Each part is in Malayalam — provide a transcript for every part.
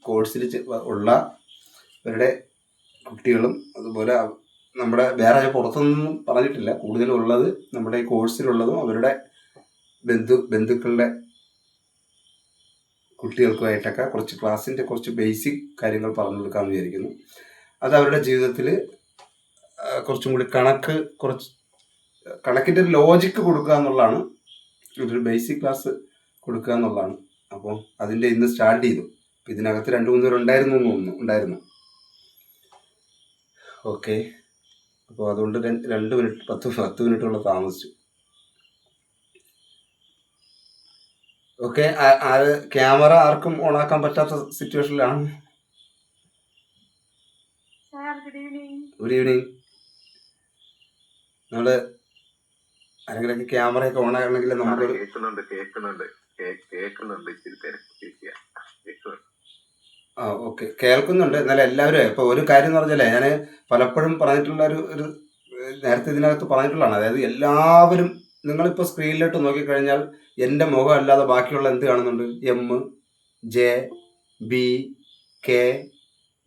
കോഴ്സിൽ ഉള്ള അവരുടെ കുട്ടികളും അതുപോലെ നമ്മുടെ വേറെ പുറത്തൊന്നും പറഞ്ഞിട്ടില്ല, കൂടുതലുള്ളത് നമ്മുടെ ഈ കോഴ്സിലുള്ളതും അവരുടെ ബന്ധുക്കളുടെ കുട്ടികൾക്കുമായിട്ടൊക്കെ കുറച്ച് ക്ലാസ്സിൻ്റെ കുറച്ച് ബേസിക് കാര്യങ്ങൾ പറഞ്ഞു കൊടുക്കാമെന്ന് വിചാരിക്കുന്നു. അത് അവരുടെ ജീവിതത്തിൽ കുറച്ചും കൂടി കണക്കിൻ്റെ ഒരു ലോജിക്ക് കൊടുക്കുക എന്നുള്ളതാണ്, ഒരു ബേസിക് ക്ലാസ് കൊടുക്കുക എന്നുള്ളതാണ്. അപ്പോൾ അതിൻ്റെ ഇന്ന് സ്റ്റാർട്ട് ചെയ്തു. ഇതിനകത്ത് 2-3 പേർ ഉണ്ടായിരുന്നു. ഓക്കെ, അപ്പോൾ അതുകൊണ്ട് 2 മിനിറ്റ് 10 മിനിറ്റോളം താമസിച്ചു. ഓക്കെ, ക്യാമറ ആർക്കും ഓണാക്കാൻ പറ്റാത്ത സിറ്റുവേഷനിലാണ്. Good evening. നമ്മള് ആരെങ്കിലൊക്കെ ക്യാമറയൊക്കെ ഓൺ ആകണമെങ്കിൽ നമുക്കൊരു ഓക്കെ കേൾക്കുന്നുണ്ട്. എന്നാലും എല്ലാവരും ഇപ്പൊ ഒരു കാര്യം എന്ന് പറഞ്ഞാലേ, ഞാൻ പലപ്പോഴും പറഞ്ഞിട്ടുള്ള ഒരു നേരത്തെ ഇതിനകത്ത് പറഞ്ഞിട്ടുള്ളതാണ്. അതായത് എല്ലാവരും നിങ്ങളിപ്പോൾ സ്ക്രീനിലോട്ട് നോക്കിക്കഴിഞ്ഞാൽ എൻ്റെ മുഖം അല്ലാതെ ബാക്കിയുള്ള എന്ത് കാണുന്നുണ്ട്? MJBK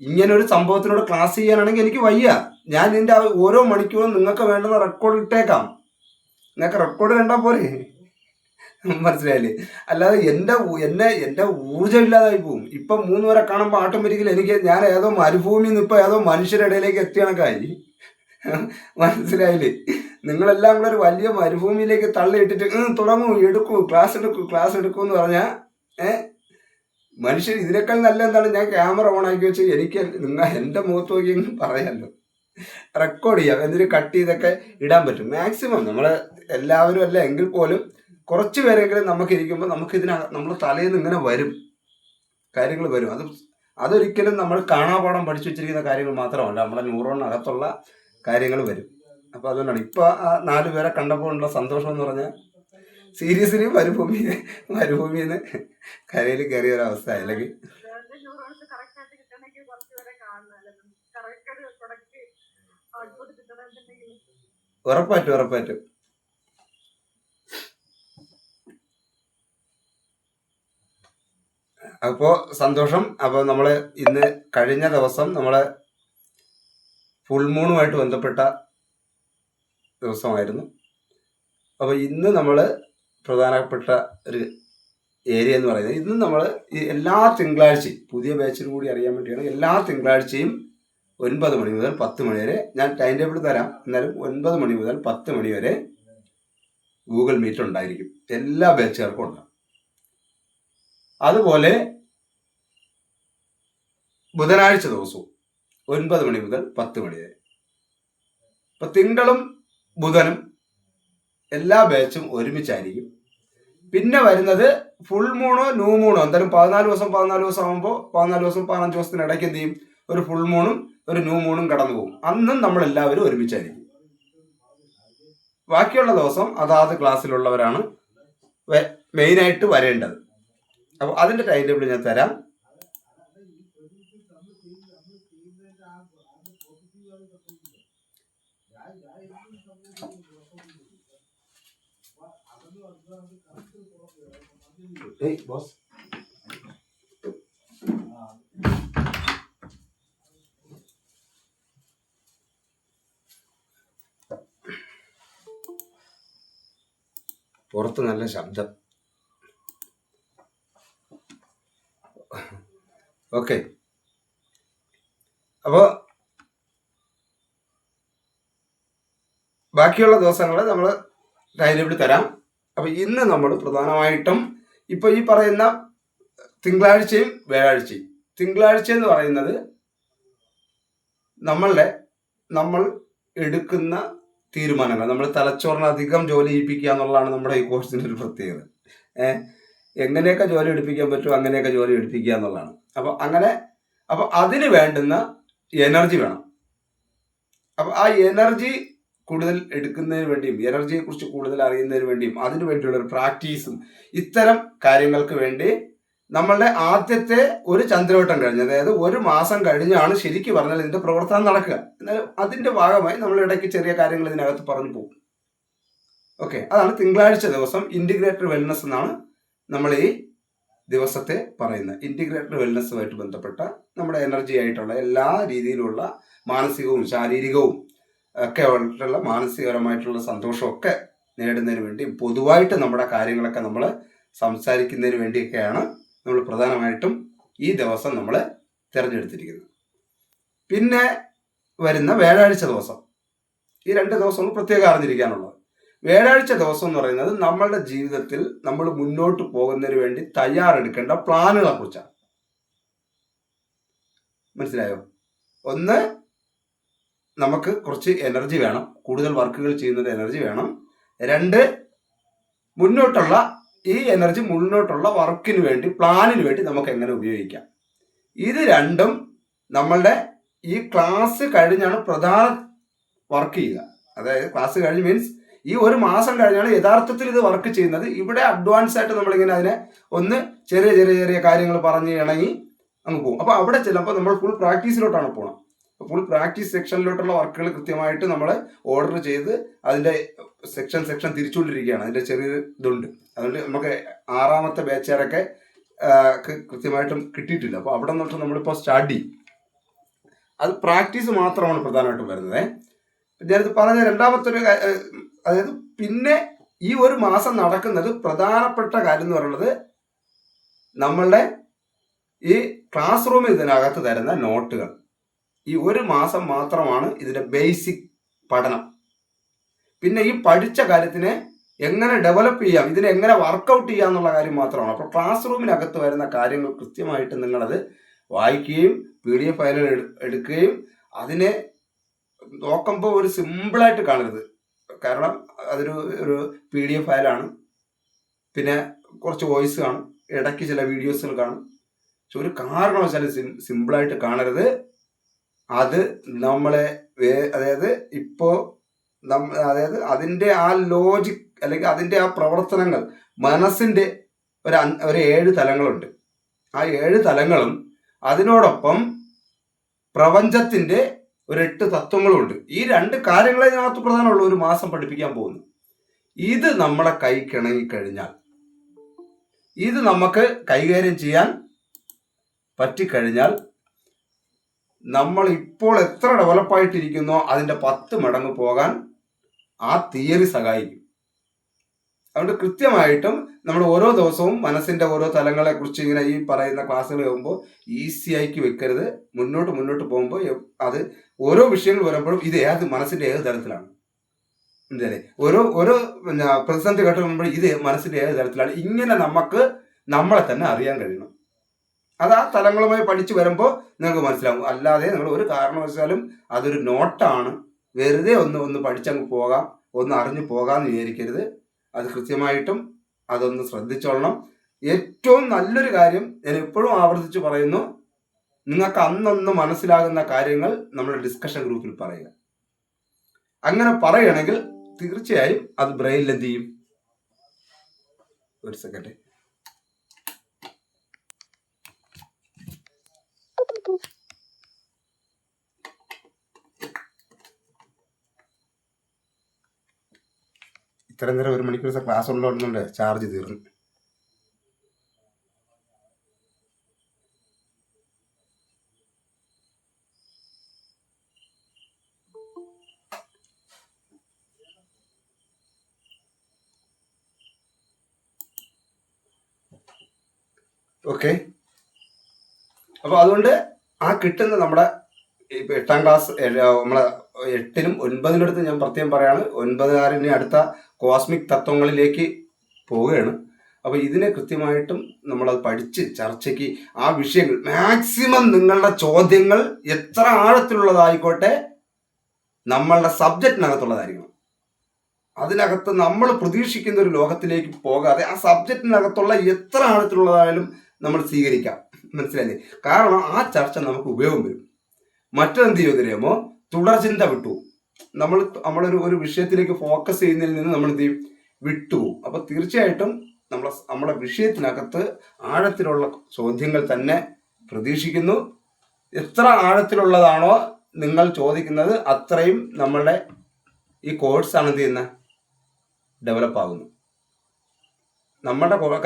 ഇങ്ങനെ ഒരു സംഭവത്തിനോട് ക്ലാസ് ചെയ്യാനാണെങ്കിൽ എനിക്ക് വയ്യ. ഞാൻ ഇതിൻ്റെ ഓരോ മണിക്കൂറും നിങ്ങൾക്ക് വേണ്ടുന്ന റെക്കോർഡ് ഇട്ടേക്കാം. നിങ്ങൾക്ക് റെക്കോർഡ് കണ്ടാൽ പോരെ, മനസ്സിലായില്ലേ? അല്ലാതെ എൻ്റെ ഊർജ്ജം ഇല്ലാതായി പോകും. ഇപ്പം 3 പേരെ കാണുമ്പോൾ ഓട്ടോമാറ്റിക്കലി ഞാൻ ഏതോ മരുഭൂമിയിൽ നിന്ന് ഇപ്പം ഏതോ മനുഷ്യരുടെ ഇടയിലേക്ക് എത്തിയ കണക്കായി. മനസ്സിലായില്ലേ? നിങ്ങളെല്ലാം കൂടെ ഒരു വലിയ മരുഭൂമിയിലേക്ക് തള്ളിയിട്ടിട്ട് തുടങ്ങൂ, ക്ലാസ് എടുക്കൂ എന്ന് പറഞ്ഞാൽ മനുഷ്യർ ഇതിനേക്കാൾ നല്ല എന്താണ്? ഞാൻ ക്യാമറ ഓൺ ആക്കി വെച്ച് എനിക്ക് എൻ്റെ മുഖത്ത് നോക്കി പറയാമല്ലോ, റെക്കോർഡ് ചെയ്യാം, എന്നിട്ട് കട്ട് ചെയ്തൊക്കെ ഇടാൻ പറ്റും. മാക്സിമം നമ്മൾ എല്ലാവരും അല്ല എങ്കിൽ പോലും കുറച്ച് പേരെങ്കിലും നമുക്ക് ഇരിക്കുമ്പോൾ നമ്മൾ തലയിൽ നിന്ന് ഇങ്ങനെ കാര്യങ്ങൾ വരും. അതൊരിക്കലും നമ്മൾ കാണാപാഠം പഠിച്ചു വെച്ചിരിക്കുന്ന കാര്യങ്ങൾ മാത്രമല്ല, നമ്മുടെ ന്യൂറോണിനകത്തുള്ള കാര്യങ്ങൾ വരും. അപ്പോൾ അതുകൊണ്ടാണ് ഇപ്പോൾ ആ 4 പേരെ കണ്ടപ്പോൾ ഉള്ള സന്തോഷം എന്ന് പറഞ്ഞാൽ സീരിയസ്ലി മരുഭൂമിയിൽ നിന്ന് കരയിൽ കയറിയ ഒരവസ്ഥ. അല്ലെങ്കിൽ ഉറപ്പായിട്ടും അപ്പോൾ സന്തോഷം. അപ്പോൾ നമ്മൾ ഇന്ന് കഴിഞ്ഞ ദിവസം നമ്മളെ ഫുൾ മൂണുമായിട്ട് ബന്ധപ്പെട്ട ദിവസമായിരുന്നു. അപ്പോൾ ഇന്ന് നമ്മൾ പ്രധാനപ്പെട്ട ഒരു ഏരിയ എന്ന് പറയുന്നത്, ഇന്ന് നമ്മൾ എല്ലാ തിങ്കളാഴ്ചയും പുതിയ ബാച്ചിന് കൂടി അറിയാൻ വേണ്ടിയാണ്, എല്ലാ തിങ്കളാഴ്ചയും 9 മണി മുതൽ 10 മണി വരെ ഞാൻ ടൈം ടേബിൾ തരാം. എന്നാലും 9 മണി മുതൽ 10 മണി വരെ ഗൂഗിൾ മീറ്റ് ഉണ്ടായിരിക്കും, എല്ലാ ബാച്ചുകാർക്കും ഉണ്ടാകും. അതുപോലെ ബുധനാഴ്ച ദിവസവും 9 മണി മുതൽ 10 മണി വരെ. ഇപ്പൊ തിങ്കളും ബുധനും എല്ലാ ബാച്ചും ഒരുമിച്ചായിരിക്കും. പിന്നെ വരുന്നത് ഫുൾ മൂണോ ന്യൂ മൂണോ, എന്തായാലും 14 ദിവസം ആകുമ്പോൾ 14 ദിവസം 15 ദിവസത്തിനിടയ്ക്ക് എന്ത് ചെയ്യും? ഒരു ഫുൾ മൂണും ഒരു ന്യൂ മൂണും കടന്നു പോകും. അന്നും നമ്മളെല്ലാവരും ഒരുമിച്ചായിരിക്കും. ബാക്കിയുള്ള ദിവസം അതാത് ക്ലാസ്സിലുള്ളവരാണ് മെയിനായിട്ട് വരേണ്ടത്. അപ്പോൾ അതിൻ്റെ ടൈം ടേബിൾ ഞാൻ തരാം. ബോസ് പുറത്ത് നല്ല ശബ്ദം. ഓക്കെ, അപ്പോൾ ബാക്കിയുള്ള ദിവസങ്ങൾ നമ്മൾ ടൈം ടേബിൾ തരാം. അപ്പോൾ ഇന്ന് നമ്മൾ പ്രധാനമായിട്ടും ഇപ്പോൾ ഈ പറയുന്ന തിങ്കളാഴ്ചയും വ്യാഴാഴ്ചയും, തിങ്കളാഴ്ച എന്ന് പറയുന്നത് നമ്മൾ എടുക്കുന്ന തീരുമാനങ്ങൾ, നമ്മൾ തലച്ചോറിന് അധികം ജോലി ചെയ്യിപ്പിക്കുക എന്നുള്ളതാണ് നമ്മുടെ ഈ കോഴ്സിൻ്റെ ഒരു പ്രത്യേകത. എങ്ങനെയൊക്കെ ജോലി എടുപ്പിക്കാൻ പറ്റുമോ അങ്ങനെയൊക്കെ ജോലി എടുപ്പിക്കുക എന്നുള്ളതാണ്. അപ്പോൾ അതിന് വേണ്ടുന്ന എനർജി വേണം. അപ്പോൾ ആ എനർജി കൂടുതൽ എടുക്കുന്നതിന് വേണ്ടിയും എനർജിയെ കുറിച്ച് കൂടുതൽ അറിയുന്നതിന് വേണ്ടിയും അതിനു വേണ്ടിയുള്ള ഒരു പ്രാക്ടീസും ഇത്തരം കാര്യങ്ങൾക്ക് വേണ്ടി നമ്മളുടെ ആദ്യത്തെ ഒരു ചന്ദ്രവട്ടം കഴിഞ്ഞ്, അതായത് 1 മാസം കഴിഞ്ഞാണ് ശരിക്കും പറഞ്ഞാൽ ഇതിന്റെ പ്രവർത്തനം നടക്കുക. എന്നാലും അതിന്റെ ഭാഗമായി നമ്മൾ ഇടയ്ക്ക് ചെറിയ കാര്യങ്ങൾ ഇതിനകത്ത് പറഞ്ഞു പോകും. ഓക്കെ, അതാണ് തിങ്കളാഴ്ച ദിവസം ഇന്റഗ്രേറ്റഡ് വെൽനസ് എന്നാണ് നമ്മൾ ഈ ദിവസത്തെ പറയുന്ന ഇൻറ്റിഗ്രേറ്റഡ് വെൽനെസ്സുമായിട്ട് ബന്ധപ്പെട്ട നമ്മുടെ എനർജി ആയിട്ടുള്ള എല്ലാ രീതിയിലുള്ള മാനസികവും ശാരീരികവും ഒക്കെ ആയിട്ടുള്ള മാനസികപരമായിട്ടുള്ള സന്തോഷമൊക്കെ നേടുന്നതിന് വേണ്ടി പൊതുവായിട്ട് നമ്മുടെ കാര്യങ്ങളൊക്കെ നമ്മൾ സംസാരിക്കുന്നതിന് വേണ്ടിയൊക്കെയാണ് നമ്മൾ പ്രധാനമായിട്ടും ഈ ദിവസം നമ്മൾ തിരഞ്ഞെടുത്തിരിക്കുന്നത്. പിന്നെ വരുന്ന വ്യാഴാഴ്ച ദിവസം, ഈ 2 ദിവസങ്ങൾ പ്രത്യേകം അറിഞ്ഞിരിക്കാനുള്ളത്. വ്യാഴാഴ്ച ദിവസം എന്ന് പറയുന്നത് നമ്മളുടെ ജീവിതത്തിൽ നമ്മൾ മുന്നോട്ട് പോകുന്നതിന് വേണ്ടി തയ്യാറെടുക്കേണ്ട പ്ലാനുകളെ കുറിച്ചാണ്. മനസ്സിലായോ? ഒന്ന്, നമുക്ക് കുറച്ച് എനർജി വേണം, കൂടുതൽ വർക്കുകൾ ചെയ്യുന്നതിന് എനർജി വേണം. 2, മുന്നോട്ടുള്ള ഈ എനർജി മുന്നോട്ടുള്ള വർക്കിന് വേണ്ടി, പ്ലാനിന് വേണ്ടി നമുക്ക് എങ്ങനെ ഉപയോഗിക്കാം. ഇത് രണ്ടും നമ്മളുടെ ഈ ക്ലാസ് കഴിഞ്ഞാണ് പ്രധാന വർക്ക് ചെയ്യുക. അതായത് ക്ലാസ് കഴിഞ്ഞ് മീൻസ് ഈ 1 മാസം കഴിഞ്ഞാണ് യഥാർത്ഥത്തിൽ ഇത് വർക്ക് ചെയ്യുന്നത്. ഇവിടെ അഡ്വാൻസ് ആയിട്ട് നമ്മളിങ്ങനെ അതിനെ ഒന്ന് ചെറിയ ചെറിയ ചെറിയ കാര്യങ്ങൾ പറഞ്ഞ് ഇണങ്ങി അങ്ങ് പോകും. അപ്പോൾ അവിടെ ചിലപ്പോൾ നമ്മൾ ഫുൾ പ്രാക്ടീസിലോട്ടാണ് പോകണം. ഫുൾ പ്രാക്ടീസ് സെക്ഷനിലോട്ടുള്ള വർക്കുകൾ കൃത്യമായിട്ട് നമ്മൾ ഓർഡർ ചെയ്ത് അതിൻ്റെ സെക്ഷൻ തിരിച്ചുകൊണ്ടിരിക്കുകയാണ്. അതിൻ്റെ ചെറിയൊരു ഇതുണ്ട്. അതുകൊണ്ട് നമുക്ക് 6ാമത്തെ ബാച്ചുകാരൊക്കെ കൃത്യമായിട്ടും കിട്ടിയിട്ടില്ല. അപ്പോൾ അവിടെ നിന്നിട്ട് നമ്മളിപ്പോൾ സ്റ്റാർട്ട് ചെയ്യും. അത് പ്രാക്ടീസ് മാത്രമാണ് പ്രധാനമായിട്ടും വരുന്നത്. ഞാനിത് പറഞ്ഞ രണ്ടാമത്തെ ഒരു, അതായത് പിന്നെ ഈ 1 മാസം നടക്കുന്നത് പ്രധാനപ്പെട്ട കാര്യം എന്ന് പറയുന്നത് നമ്മളുടെ ഈ ക്ലാസ് റൂമിൽ ഇതിനകത്ത് തരുന്ന നോട്ടുകൾ. ഈ 1 മാസം മാത്രമാണ് ഇതിൻ്റെ ബേസിക് പഠനം. പിന്നെ ഈ പഠിച്ച കാര്യത്തിനെ എങ്ങനെ ഡെവലപ്പ് ചെയ്യാം, ഇതിനെ എങ്ങനെ വർക്കൗട്ട് ചെയ്യാം എന്നുള്ള കാര്യം മാത്രമാണ്. അപ്പോൾ ക്ലാസ് റൂമിനകത്ത് വരുന്ന കാര്യങ്ങൾ കൃത്യമായിട്ട് നിങ്ങളത് വായിക്കുകയും PDF ഫയലുകൾ എടുക്കുകയും അതിനെ നോക്കുമ്പോൾ ഒരു സിമ്പിളായിട്ട് കാണരുത്. കാരണം അതൊരു PDF ഫയലാണ്. പിന്നെ കുറച്ച് വോയിസ് കാണും, ഇടയ്ക്ക് ചില വീഡിയോസുകൾ കാണും. പക്ഷെ ഒരു കാരണവശാലും സിമ്പിളായിട്ട് കാണരുത്. അത് നമ്മളെ അതായത് ഇപ്പോൾ അതായത് അതിൻ്റെ ആ ലോജിക് അല്ലെങ്കിൽ അതിൻ്റെ ആ പ്രവർത്തനങ്ങൾ, മനസ്സിൻ്റെ ഒരു 7 തലങ്ങളുണ്ട്. ആ 7 തലങ്ങളും അതിനോടൊപ്പം പ്രപഞ്ചത്തിൻ്റെ ഒരു 8 തത്വങ്ങളുണ്ട്. ഈ 2 കാര്യങ്ങളെ ഇതിനകത്ത് പ്രധാനമുള്ള 1 മാസം പഠിപ്പിക്കാൻ പോകുന്നു. ഇത് നമ്മളെ കൈക്കിണങ്ങിക്കഴിഞ്ഞാൽ, ഇത് നമുക്ക് കൈകാര്യം ചെയ്യാൻ പറ്റിക്കഴിഞ്ഞാൽ നമ്മൾ ഇപ്പോൾ എത്ര ഡെവലപ്പായിട്ടിരിക്കുന്നോ അതിൻ്റെ 10 മടങ്ങ് പോകാൻ ആ തിയറി സഹായിക്കും. അതുകൊണ്ട് കൃത്യമായിട്ടും നമ്മൾ ഓരോ ദിവസവും മനസ്സിൻ്റെ ഓരോ തലങ്ങളെ കുറിച്ച് ഇങ്ങനെ ഈ പറയുന്ന ക്ലാസ്സുകൾ പോകുമ്പോൾ ഈസി ആക്കി വെക്കരുത്. മുന്നോട്ട് പോകുമ്പോൾ അത് ഓരോ വിഷയങ്ങൾ വരുമ്പോഴും ഇത് മനസ്സിൻ്റെ ഏത് തലത്തിലാണ്, എന്തല്ലേ ഓരോ പ്രതിസന്ധി ഘട്ടം വരുമ്പോൾ ഇത് മനസ്സിൻ്റെ ഏത് തലത്തിലാണ്, ഇങ്ങനെ നമുക്ക് നമ്മളെ തന്നെ അറിയാൻ കഴിയണം. അത് ആ തലങ്ങളുമായി പഠിച്ചു വരുമ്പോൾ നിങ്ങൾക്ക് മനസ്സിലാവും. അല്ലാതെ നിങ്ങൾ ഒരു കാരണവശാലും അതൊരു നോട്ടാണ്, വെറുതെ ഒന്ന് പഠിച്ചങ്ങ് പോകാം, ഒന്ന് അറിഞ്ഞു പോകാമെന്ന് വിചാരിക്കരുത്. അത് കൃത്യമായിട്ടും അതൊന്ന് ശ്രദ്ധിച്ചോളണം. ഏറ്റവും നല്ലൊരു കാര്യം ഞാൻ എപ്പോഴും ആവർത്തിച്ച് പറയുന്നു, നിങ്ങൾക്ക് അന്നൊന്ന് മനസ്സിലാകുന്ന കാര്യങ്ങൾ നമ്മുടെ ഡിസ്കഷൻ ഗ്രൂപ്പിൽ പറയുക. അങ്ങനെ പറയുകയാണെങ്കിൽ തീർച്ചയായും അത് ബ്രെയിനിൽ എന്ത് ചെയ്യും. ഒരു സെക്കൻഡ്. ഇത്ര നേരം 1 മണിക്കൂർ ക്ലാസ് ഉള്ളതുകൊണ്ട് ചാർജ് തീർന്നു. ഓക്കെ. അപ്പോൾ അതുകൊണ്ട് ആ കിട്ടുന്ന നമ്മുടെ ഇപ്പോൾ 8ാം ക്ലാസ് നമ്മളെ 8നും 9നും അടുത്ത് ഞാൻ പ്രത്യേകം പറയാണ്, 9കാരന് അടുത്ത കോസ്മിക് തത്വങ്ങളിലേക്ക് പോവുകയാണ്. അപ്പോൾ ഇതിനെ കൃത്യമായിട്ടും നമ്മളത് പഠിച്ച് ചർച്ചയ്ക്ക് ആ വിഷയങ്ങൾ മാക്സിമം നിങ്ങളുടെ ചോദ്യങ്ങൾ എത്ര ആഴത്തിലുള്ളതായിക്കോട്ടെ നമ്മളുടെ സബ്ജക്റ്റിനകത്തുള്ളതായിരിക്കണം. അതിനകത്ത് നമ്മൾ പ്രതീക്ഷിക്കുന്ന ഒരു ലോകത്തിലേക്ക് പോകാതെ ആ സബ്ജക്റ്റിനകത്തുള്ള എത്ര ആഴത്തിലുള്ളതായാലും നമ്മൾ സ്വീകരിക്കാം. മനസ്സിലായില്ലേ? കാരണം ആ ചർച്ച നമുക്ക് ഉപയോഗം വരും. മറ്റെന്ത് ചെയ്യുമോ, തുടർചിന്ത വിട്ടു നമ്മളൊരു വിഷയത്തിലേക്ക് ഫോക്കസ് ചെയ്യുന്നതിൽ നിന്ന് നമ്മൾ എന്ത് ചെയ്യും, വിട്ടുപോകും. അപ്പോൾ തീർച്ചയായിട്ടും നമ്മുടെ വിഷയത്തിനകത്ത് ആഴത്തിലുള്ള ചോദ്യങ്ങൾ തന്നെ പ്രതീക്ഷിക്കുന്നു. എത്ര ആഴത്തിലുള്ളതാണോ നിങ്ങൾ ചോദിക്കുന്നത് അത്രയും നമ്മളുടെ ഈ കോഴ്സാണ് എന്ത് ചെയ്യുന്നത്, ഡെവലപ്പ് ആകുന്നു.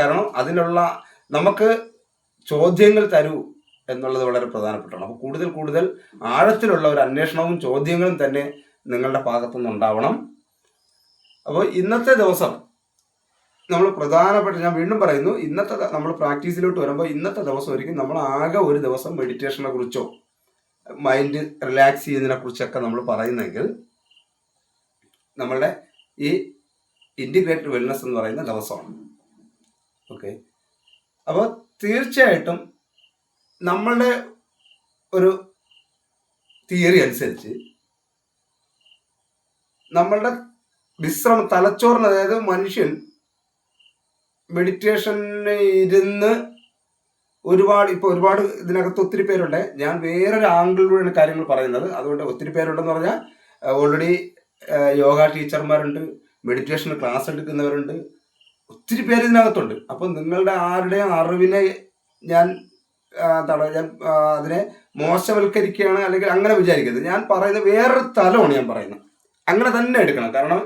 കാരണം അതിനുള്ള നമുക്ക് ചോദ്യങ്ങൾ തരൂ എന്നുള്ളത് വളരെ പ്രധാനപ്പെട്ടാണ്. അപ്പോൾ കൂടുതൽ കൂടുതൽ ആഴത്തിലുള്ള ഒരു അന്വേഷണവും ചോദ്യങ്ങളും തന്നെ നിങ്ങളുടെ ഭാഗത്തുനിന്ന് ഉണ്ടാവണം. അപ്പോൾ ഇന്നത്തെ ദിവസം നമ്മൾ പ്രധാനപ്പെട്ട, ഞാൻ വീണ്ടും പറയുന്നു, ഇന്നത്തെ നമ്മൾ പ്രാക്ടീസിലോട്ട് വരുമ്പോൾ ഇന്നത്തെ ദിവസം ഒരിക്കലും നമ്മൾ ആകെ ഒരു ദിവസം മെഡിറ്റേഷനെ കുറിച്ചോ മൈൻഡ് റിലാക്സ് ചെയ്യുന്നതിനെ കുറിച്ചൊക്കെ നമ്മൾ പറയുന്നെങ്കിൽ നമ്മളുടെ ഈ ഇൻറ്റിഗ്രേറ്റഡ് വെൽനെസ് എന്ന് പറയുന്ന ദിവസമാണ്. ഓക്കെ, അപ്പോൾ തീർച്ചയായിട്ടും നമ്മളുടെ ഒരു തിയറി അനുസരിച്ച് നമ്മളുടെ തലച്ചോറിന്, അതായത് മനുഷ്യൻ മെഡിറ്റേഷന് ഇരുന്ന് ഒരുപാട് ഇതിനകത്ത് ഒത്തിരി പേരുണ്ട്. ഞാൻ വേറൊരു ആംഗിളിലൂടെയാണ് കാര്യങ്ങൾ പറയുന്നത്. അതുകൊണ്ട് ഒത്തിരി പേരുണ്ടെന്ന് പറഞ്ഞാൽ ഓൾറെഡി യോഗ ടീച്ചർമാരുണ്ട്, മെഡിറ്റേഷൻ ക്ലാസ് എടുക്കുന്നവരുണ്ട്, ഒത്തിരി പേര് ഇതിനകത്തുണ്ട്. അപ്പം നിങ്ങളുടെ ആരുടെയും അറിവിനെ ഞാൻ അതിനെ മോശവൽക്കരിക്കുകയാണ് അല്ലെങ്കിൽ അങ്ങനെ വിചാരിക്കരുത്. ഞാൻ പറയുന്നത് വേറൊരു തലമാണ് ഞാൻ പറയുന്നത്. അങ്ങനെ തന്നെ എടുക്കണം. കാരണം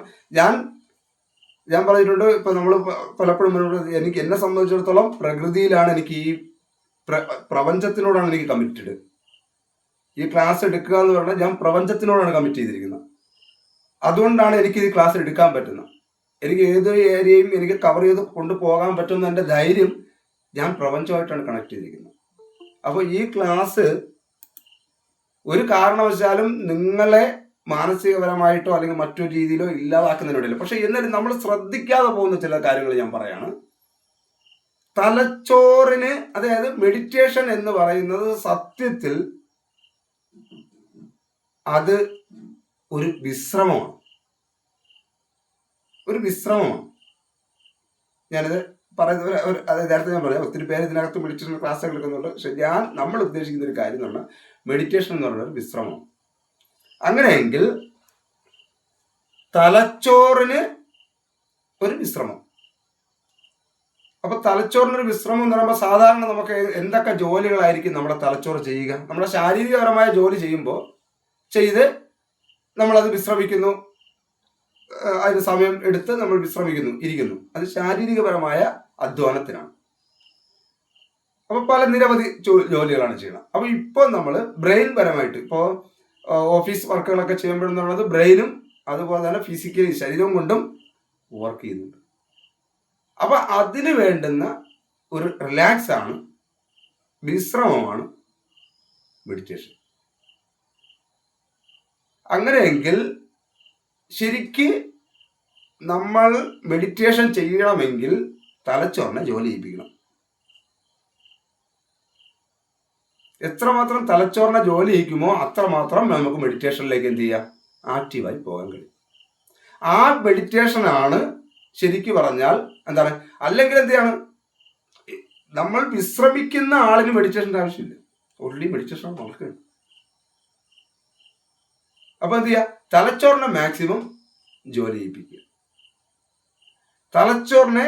ഞാൻ പറഞ്ഞിട്ടുണ്ട്, ഇപ്പം നമ്മൾ പലപ്പോഴും എനിക്ക് എന്നെ സംബന്ധിച്ചിടത്തോളം പ്രകൃതിയിലാണ് എനിക്ക് ഈ പ്രപഞ്ചത്തിനോടാണ് എനിക്ക് കമ്മിറ്റഡ്. ഈ ക്ലാസ് എടുക്കുക എന്ന് പറഞ്ഞാൽ ഞാൻ പ്രപഞ്ചത്തിനോടാണ് കമ്മിറ്റ് ചെയ്തിരിക്കുന്നത്. അതുകൊണ്ടാണ് എനിക്ക് ഈ ക്ലാസ് എടുക്കാൻ പറ്റുന്നത്. എനിക്ക് ഏത് ഏരിയയും എനിക്ക് കവർ ചെയ്ത് കൊണ്ടുപോകാൻ പറ്റുന്ന എൻ്റെ ധൈര്യം ഞാൻ പ്രപഞ്ചമായിട്ടാണ് കണക്ട് ചെയ്തിരിക്കുന്നത്. അപ്പോൾ ഈ ക്ലാസ് ഒരു കാരണവശാലും നിങ്ങളെ മാനസികപരമായിട്ടോ അല്ലെങ്കിൽ മറ്റൊരു രീതിയിലോ ഇല്ലാതാക്കുന്നതിനിടയില്ല. പക്ഷെ എന്നാലും നമ്മൾ ശ്രദ്ധിക്കാതെ പോകുന്ന ചില കാര്യങ്ങൾ ഞാൻ പറയാണ്. തലച്ചോറിന്, അതായത് മെഡിറ്റേഷൻ എന്ന് പറയുന്നത് സത്യത്തിൽ അത് ഒരു വിശ്രമമാണ്. ഞാനിത് പറയുന്നത് നേരത്തെ ഞാൻ പറയാം, ഒത്തിരി പേര് ഇതിനകത്ത് മെഡിറ്റേഷൻ ക്ലാസ്സുകൾ എടുക്കുന്നുണ്ട്. പക്ഷെ നമ്മൾ ഉദ്ദേശിക്കുന്ന ഒരു കാര്യം എന്ന് പറഞ്ഞാൽ മെഡിറ്റേഷൻ എന്ന് പറയുന്നത് ഒരു വിശ്രമമാണ്. അങ്ങനെയെങ്കിൽ തലച്ചോറിന് ഒരു വിശ്രമം. അപ്പൊ തലച്ചോറിനൊരു വിശ്രമം എന്ന് പറയുമ്പോൾ സാധാരണ നമുക്ക് എന്തൊക്കെ ജോലികളായിരിക്കും നമ്മുടെ തലച്ചോറ് ചെയ്യുക? നമ്മുടെ ശാരീരികപരമായ ജോലി ചെയ്ത് നമ്മളത് വിശ്രമിക്കുന്നു, അതിന് സമയം എടുത്ത് നമ്മൾ ഇരിക്കുന്നു. അത് ശാരീരികപരമായ അധ്വാനത്തിനാണ്. അപ്പൊ പല നിരവധി ജോലികളാണ് ചെയ്യണം. അപ്പൊ ഇപ്പോൾ നമ്മൾ ബ്രെയിൻ പരമായിട്ട്, ഇപ്പോൾ ഓഫീസ് വർക്കുകളൊക്കെ ചെയ്യുമ്പോഴെന്നുള്ളത് ബ്രെയിനും അതുപോലെ തന്നെ ഫിസിക്കലി ശരീരവും കൊണ്ടും വർക്ക് ചെയ്യുന്നുണ്ട്. അപ്പൊ അതിന് വേണ്ടുന്ന ഒരു റിലാക്സ് ആണ്, വിശ്രമമാണ് മെഡിറ്റേഷൻ. അങ്ങനെയെങ്കിൽ ശരിക്ക് നമ്മൾ മെഡിറ്റേഷൻ ചെയ്യണമെങ്കിൽ തലച്ചോറിനെ ജോലി ചെയ്യിപ്പിക്കണം. എത്രമാത്രം തലച്ചോറിനെ ജോലി ചെയ്യിക്കുമോ അത്രമാത്രം നമുക്ക് മെഡിറ്റേഷനിലേക്ക് എന്ത് ചെയ്യാം, ആക്റ്റീവായി പോകാൻ കഴിയും. ആ മെഡിറ്റേഷനാണ് ശരിക്ക് പറഞ്ഞാൽ എന്താണ്. അല്ലെങ്കിൽ എന്ത് ചെയ്യാണ്, നമ്മൾ വിശ്രമിക്കുന്ന ആളിന് മെഡിറ്റേഷൻ്റെ ആവശ്യമില്ല, ഓൾറെഡി മെഡിറ്റേഷൻ നടക്കുകയാണ്. അപ്പൊ എന്ത് ചെയ്യുക, തലച്ചോറിനെ മാക്സിമം ജോലി ചെയ്യിപ്പിക്കുക. തലച്ചോറിനെ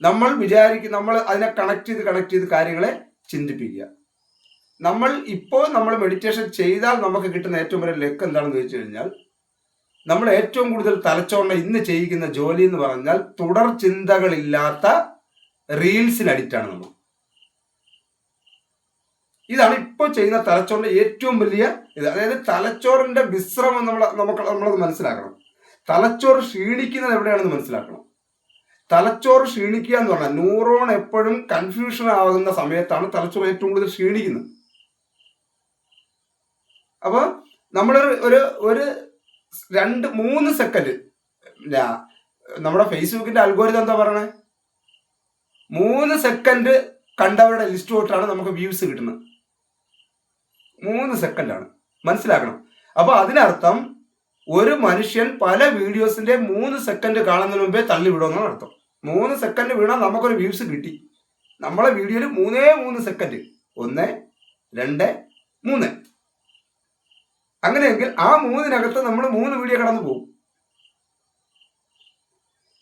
നമ്മൾ അതിനെ കണക്ട് ചെയ്ത് കാര്യങ്ങളെ ചിന്തിപ്പിക്കുക. നമ്മൾ മെഡിറ്റേഷൻ ചെയ്താൽ നമുക്ക് കിട്ടുന്ന ഏറ്റവും വലിയ ലക്ക് എന്താണെന്ന് ചോദിച്ചു കഴിഞ്ഞാൽ, നമ്മൾ ഏറ്റവും കൂടുതൽ തലച്ചോറിനെ ഇന്ന് ചെയ്യിക്കുന്ന ജോലി എന്ന് പറഞ്ഞാൽ തുടർ ചിന്തകളില്ലാത്ത റീൽസിന് അഡിക്റ്റാണ് നമ്മൾ. ഇതാണ് ഇപ്പോൾ ചെയ്യുന്ന തലച്ചോറിന്റെ ഏറ്റവും വലിയ ഇത്. അതായത് തലച്ചോറിന്റെ വിശ്രമം നമ്മളത് മനസ്സിലാക്കണം. തലച്ചോറ് ക്ഷീണിക്കുന്നത് എവിടെയാണെന്ന് മനസ്സിലാക്കണം. തലച്ചോറ് ക്ഷീണിക്കുക എന്ന് പറഞ്ഞാൽ ന്യൂറോൺ എപ്പോഴും കൺഫ്യൂഷൻ ആകുന്ന സമയത്താണ് തലച്ചോറ് ഏറ്റവും കൂടുതൽ ക്ഷീണിക്കുന്നത്. അപ്പൊ നമ്മളൊരു 2-3 സെക്കൻഡ്, നമ്മുടെ ഫേസ്ബുക്കിന്റെ അൽഗോരിതം എന്താ പറയണേ, 3 സെക്കൻഡ് കണ്ടവരുടെ ലിസ്റ്റ് തൊട്ടാണ് നമുക്ക് വ്യൂസ് കിട്ടുന്നത്. 3 സെക്കൻഡാണ്, മനസ്സിലാക്കണം. അപ്പൊ അതിനർത്ഥം ഒരു മനുഷ്യൻ പല വീഡിയോസിന്റെ 3 സെക്കൻഡ് കാണുന്നതിന് മുമ്പേ തള്ളി വിടുമെന്നാണ് അർത്ഥം. 3 സെക്കൻഡ് വീണാൽ നമുക്കൊരു വ്യൂസ് കിട്ടി. നമ്മളെ വീഡിയോയിൽ 3 സെക്കൻഡ്, 1, 2, 3. അങ്ങനെയെങ്കിൽ ആ 3-നകത്ത് നമ്മൾ 3 വീഡിയോ കടന്നു പോകും.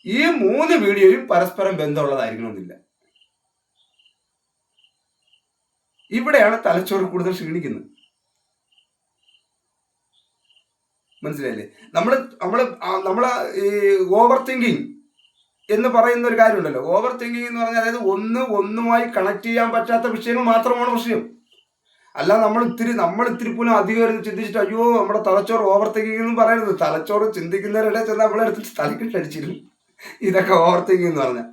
ഈ 3 വീഡിയോയും പരസ്പരം ബന്ധമുള്ളതായിരിക്കണമെന്നില്ല. ഇവിടെയാണ് തലച്ചോറ് കൂടുതൽ ക്ഷീണിക്കുന്നത്. മനസ്സിലായില്ലേ? നമ്മള് ഈ ഓവർ തിങ്കിങ് എന്ന് പറയുന്ന ഒരു കാര്യമുണ്ടല്ലോ. ഓവർ തിങ്കിങ് എന്ന് പറഞ്ഞാൽ അതായത് ഒന്നുമായി കണക്ട് ചെയ്യാൻ പറ്റാത്ത വിഷയങ്ങൾ മാത്രമാണ് വിഷയം. അല്ല നമ്മൾ ഇത്തിരി പോലും അധികം ചിന്തിച്ചിട്ട് അയ്യോ നമ്മുടെ തലച്ചോറ് ഓവർ തിങ്കിങ് എന്ന് പറയരുത്. തലച്ചോറ് ചിന്തിക്കുന്നവരുടെ ചെന്ന് നമ്മളെടുത്ത് തലക്കിട്ടടിച്ചിരുന്നു. ഇതൊക്കെ ഓവർ തിങ്കിങ് എന്ന് പറഞ്ഞാൽ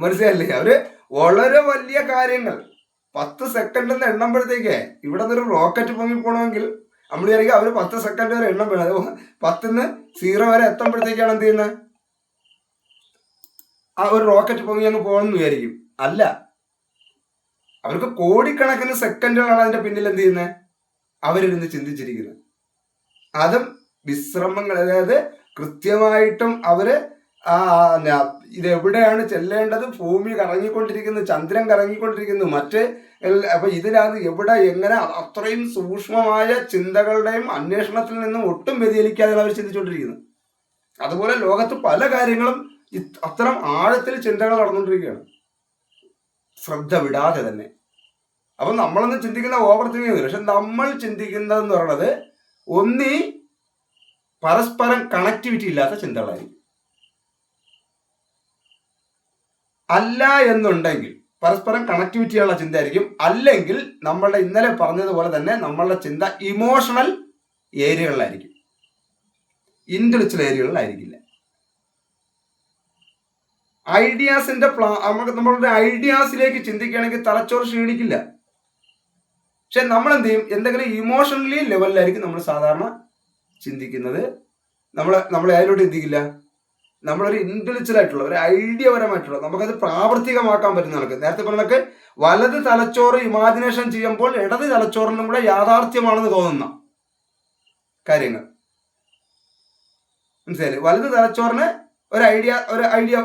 മനസ്സിലല്ലേ? അവര് വളരെ വലിയ കാര്യങ്ങൾ 10 സെക്കൻഡ് എന്ന് എണ്ണുമ്പോഴത്തേക്ക് ഇവിടെ നിന്നൊരു റോക്കറ്റ് പൊങ്ങി പോകണമെങ്കിൽ നമ്മൾ വിചാരിക്കും അവർ 10 സെക്കൻഡ് വരെ എണ്ണം വേണം. അത് 10 0 വരെ എത്തുമ്പോഴത്തേക്കാണ് എന്ത് ചെയ്യുന്നത്? ആ ഒരു റോക്കറ്റ് പൊങ്ങി അങ്ങ് പോകണമെന്ന് വിചാരിക്കും. അല്ല, അവർക്ക് കോടിക്കണക്കിന് സെക്കൻഡുകളാണ് അതിന്റെ പിന്നിൽ എന്ത് ചെയ്യുന്നത്? അവരിരുന്ന് ചിന്തിച്ചിരിക്കുന്നത്. അതും വിശ്രമങ്ങൾ, അതായത് കൃത്യമായിട്ടും അവര് ഇതെവിടെയാണ് ചെല്ലേണ്ടത്, ഭൂമി കറങ്ങിക്കൊണ്ടിരിക്കുന്നു, ചന്ദ്രൻ കറങ്ങിക്കൊണ്ടിരിക്കുന്നു, അപ്പൊ ഇതിനകത്ത് എവിടെ എങ്ങനെ, അത്രയും സൂക്ഷ്മമായ ചിന്തകളുടെയും അന്വേഷണത്തിൽ നിന്നും ഒട്ടും വ്യതിചലിക്കാതെയാണ് അവർ ചിന്തിച്ചുകൊണ്ടിരിക്കുന്നത്. അതുപോലെ ലോകത്ത് പല കാര്യങ്ങളും അത്തരം ആഴത്തിൽ ചിന്തകൾ നടന്നുകൊണ്ടിരിക്കുകയാണ്, ശ്രദ്ധ വിടാതെ തന്നെ. അപ്പൊ നമ്മളൊന്ന് ചിന്തിക്കുന്ന ഓവർ തിങ്കിങ്. പക്ഷെ നമ്മൾ ചിന്തിക്കുന്നതെന്ന് പറയുന്നത് ഒന്നീ പരസ്പരം കണക്ടിവിറ്റി ഇല്ലാത്ത ചിന്തകളായിരിക്കും. അല്ല എന്നുണ്ടെങ്കിൽ പരസ്പരം കണക്ടിവിറ്റിയുള്ള ചിന്തയായിരിക്കും. അല്ലെങ്കിൽ നമ്മളുടെ ഇന്നലെ പറഞ്ഞതുപോലെ തന്നെ നമ്മളുടെ ചിന്ത ഇമോഷണൽ ഏരിയകളിലായിരിക്കും, ഇന്റലക്ച്വൽ ഏരിയകളിലായിരിക്കില്ല. ഐഡിയാസിന്റെ നമ്മളുടെ ഐഡിയാസിലേക്ക് ചിന്തിക്കുകയാണെങ്കിൽ തലച്ചോറ് ക്ഷീണിക്കില്ല. പക്ഷെ നമ്മൾ എന്ത് ചെയ്യും? എന്തെങ്കിലും ഇമോഷണലി ലെവലിലായിരിക്കും നമ്മൾ സാധാരണ ചിന്തിക്കുന്നത്. നമ്മൾ അതിലോട്ട് ചിന്തിക്കില്ല. നമ്മളൊരു ഇന്റലക്ച്വൽ ആയിട്ടുള്ള ഒരു ഐഡിയപരമായിട്ടുള്ള നമുക്കത് പ്രാവർത്തികമാക്കാൻ പറ്റുന്ന കണക്ക്, നേരത്തെ പറഞ്ഞൊക്കെ വലത് തലച്ചോറ് ഇമാജിനേഷൻ ചെയ്യുമ്പോൾ ഇടത് തലച്ചോറിനും കൂടെ യാഥാർത്ഥ്യമാണെന്ന് തോന്നുന്ന കാര്യങ്ങൾ മനസ്സിലായില്ലേ? വലത് തലച്ചോറിന് ഒരു ഐഡിയ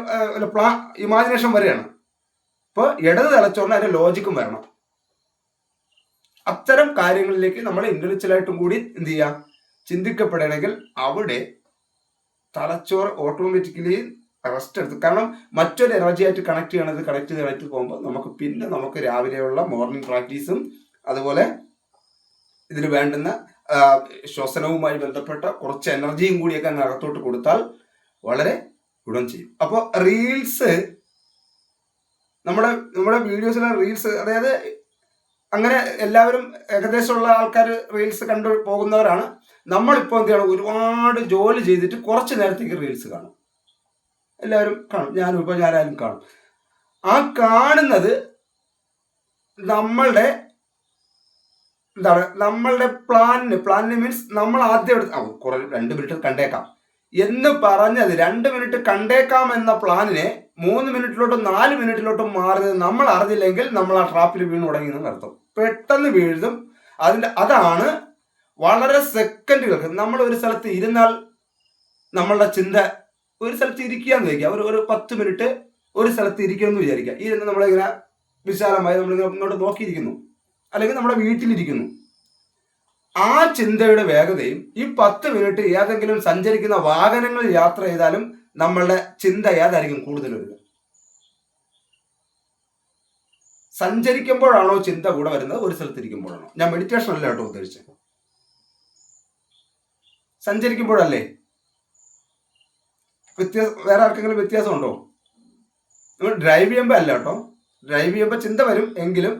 ഇമാജിനേഷൻ വരെയാണ്. അപ്പോൾ ഇടത് തലച്ചോറിന് അതിന്റെ ലോജിക്കും വരണം. അത്തരം കാര്യങ്ങളിലേക്ക് നമ്മൾ ഇന്റലക്ച്വലായിട്ടും കൂടി എന്ത് ചെയ്യാം, ചിന്തിക്കപ്പെടണമെങ്കിൽ അവിടെ തലച്ചോറ് ഓട്ടോമാറ്റിക്കലി റെസ്റ്റ് എടുത്ത്, കാരണം മറ്റൊരു എനർജി ആയിട്ട് കണക്ട് ചെയ്യണത് പോകുമ്പോൾ നമുക്ക് രാവിലെയുള്ള മോർണിംഗ് പ്രാക്ടീസും അതുപോലെ ഇതിന് വേണ്ടുന്ന ശ്വസനവുമായി ബന്ധപ്പെട്ട കുറച്ച് എനർജിയും കൂടിയൊക്കെ അങ്ങ് അകത്തോട്ട് കൊടുത്താൽ വളരെ ഗുണം ചെയ്യും. അപ്പോൾ റീൽസ്, നമ്മുടെ വീഡിയോസിലെ റീൽസ്, അതായത് അങ്ങനെ എല്ലാവരും ഏകദേശമുള്ള ആൾക്കാർ റീൽസ് കണ്ടു പോകുന്നവരാണ്. നമ്മളിപ്പോൾ എന്ത് ചെയ്യണം? ഒരുപാട് ജോലി ചെയ്തിട്ട് കുറച്ച് നേരത്തേക്ക് റീൽസ് കാണും. എല്ലാവരും കാണും, ഞാനായാലും കാണും. ആ കാണുന്നത് നമ്മളുടെ പ്ലാനിന് മീൻസ് നമ്മൾ ആദ്യം കുറെ 2 മിനിറ്റ് കണ്ടേക്കാം എന്ന് പറഞ്ഞത് 2 മിനിറ്റ് കണ്ടേക്കാം എന്ന പ്ലാനിനെ 3 മിനിറ്റിലോട്ടും 4 മിനിറ്റിലോട്ടും മാറുന്നത് നമ്മൾ അറിഞ്ഞില്ലെങ്കിൽ നമ്മൾ ആ ട്രാപ്പിൽ വീണ് തുടങ്ങിയെന്ന് അർത്ഥം. പെട്ടെന്ന് വീഴും. അതാണ് വളരെ സെക്കൻഡുകൾക്ക്. നമ്മൾ ഒരു സ്ഥലത്ത് ഇരുന്നാൽ നമ്മളുടെ ചിന്ത, ഒരു സ്ഥലത്ത് ഇരിക്കുകയെന്ന് വിചാരിക്കുക, ഒരു 10 മിനിറ്റ് ഒരു സ്ഥലത്ത് ഇരിക്കണമെന്ന് വിചാരിക്കുക. ഇരുന്ന് നമ്മളിങ്ങനെ വിശാലമായി ഇങ്ങോട്ട് നോക്കിയിരിക്കുന്നു, അല്ലെങ്കിൽ നമ്മുടെ വീട്ടിലിരിക്കുന്നു. ആ ചിന്തയുടെ വേഗതയും ഈ 10 മിനിറ്റ് ഏതെങ്കിലും സഞ്ചരിക്കുന്ന വാഹനങ്ങളിൽ യാത്ര ചെയ്താലും നമ്മളുടെ ചിന്ത ഏതായിരിക്കും കൂടുതൽ വരിക? സഞ്ചരിക്കുമ്പോഴാണോ ചിന്ത കൂടെ വരുന്നത്, ഒരു സ്ഥലത്ത് ഇരിക്കുമ്പോഴാണോ? ഞാൻ മെഡിറ്റേഷൻ അല്ല കേട്ടോ ഉദ്ദേശിച്ചത്, സഞ്ചരിക്കുമ്പോഴല്ലേ. വേറെ ആർക്കെങ്കിലും വ്യത്യാസമുണ്ടോ? നമ്മൾ ഡ്രൈവ് ചെയ്യുമ്പോൾ അല്ല കേട്ടോ. ഡ്രൈവ് ചെയ്യുമ്പോൾ ചിന്ത വരും, എങ്കിലും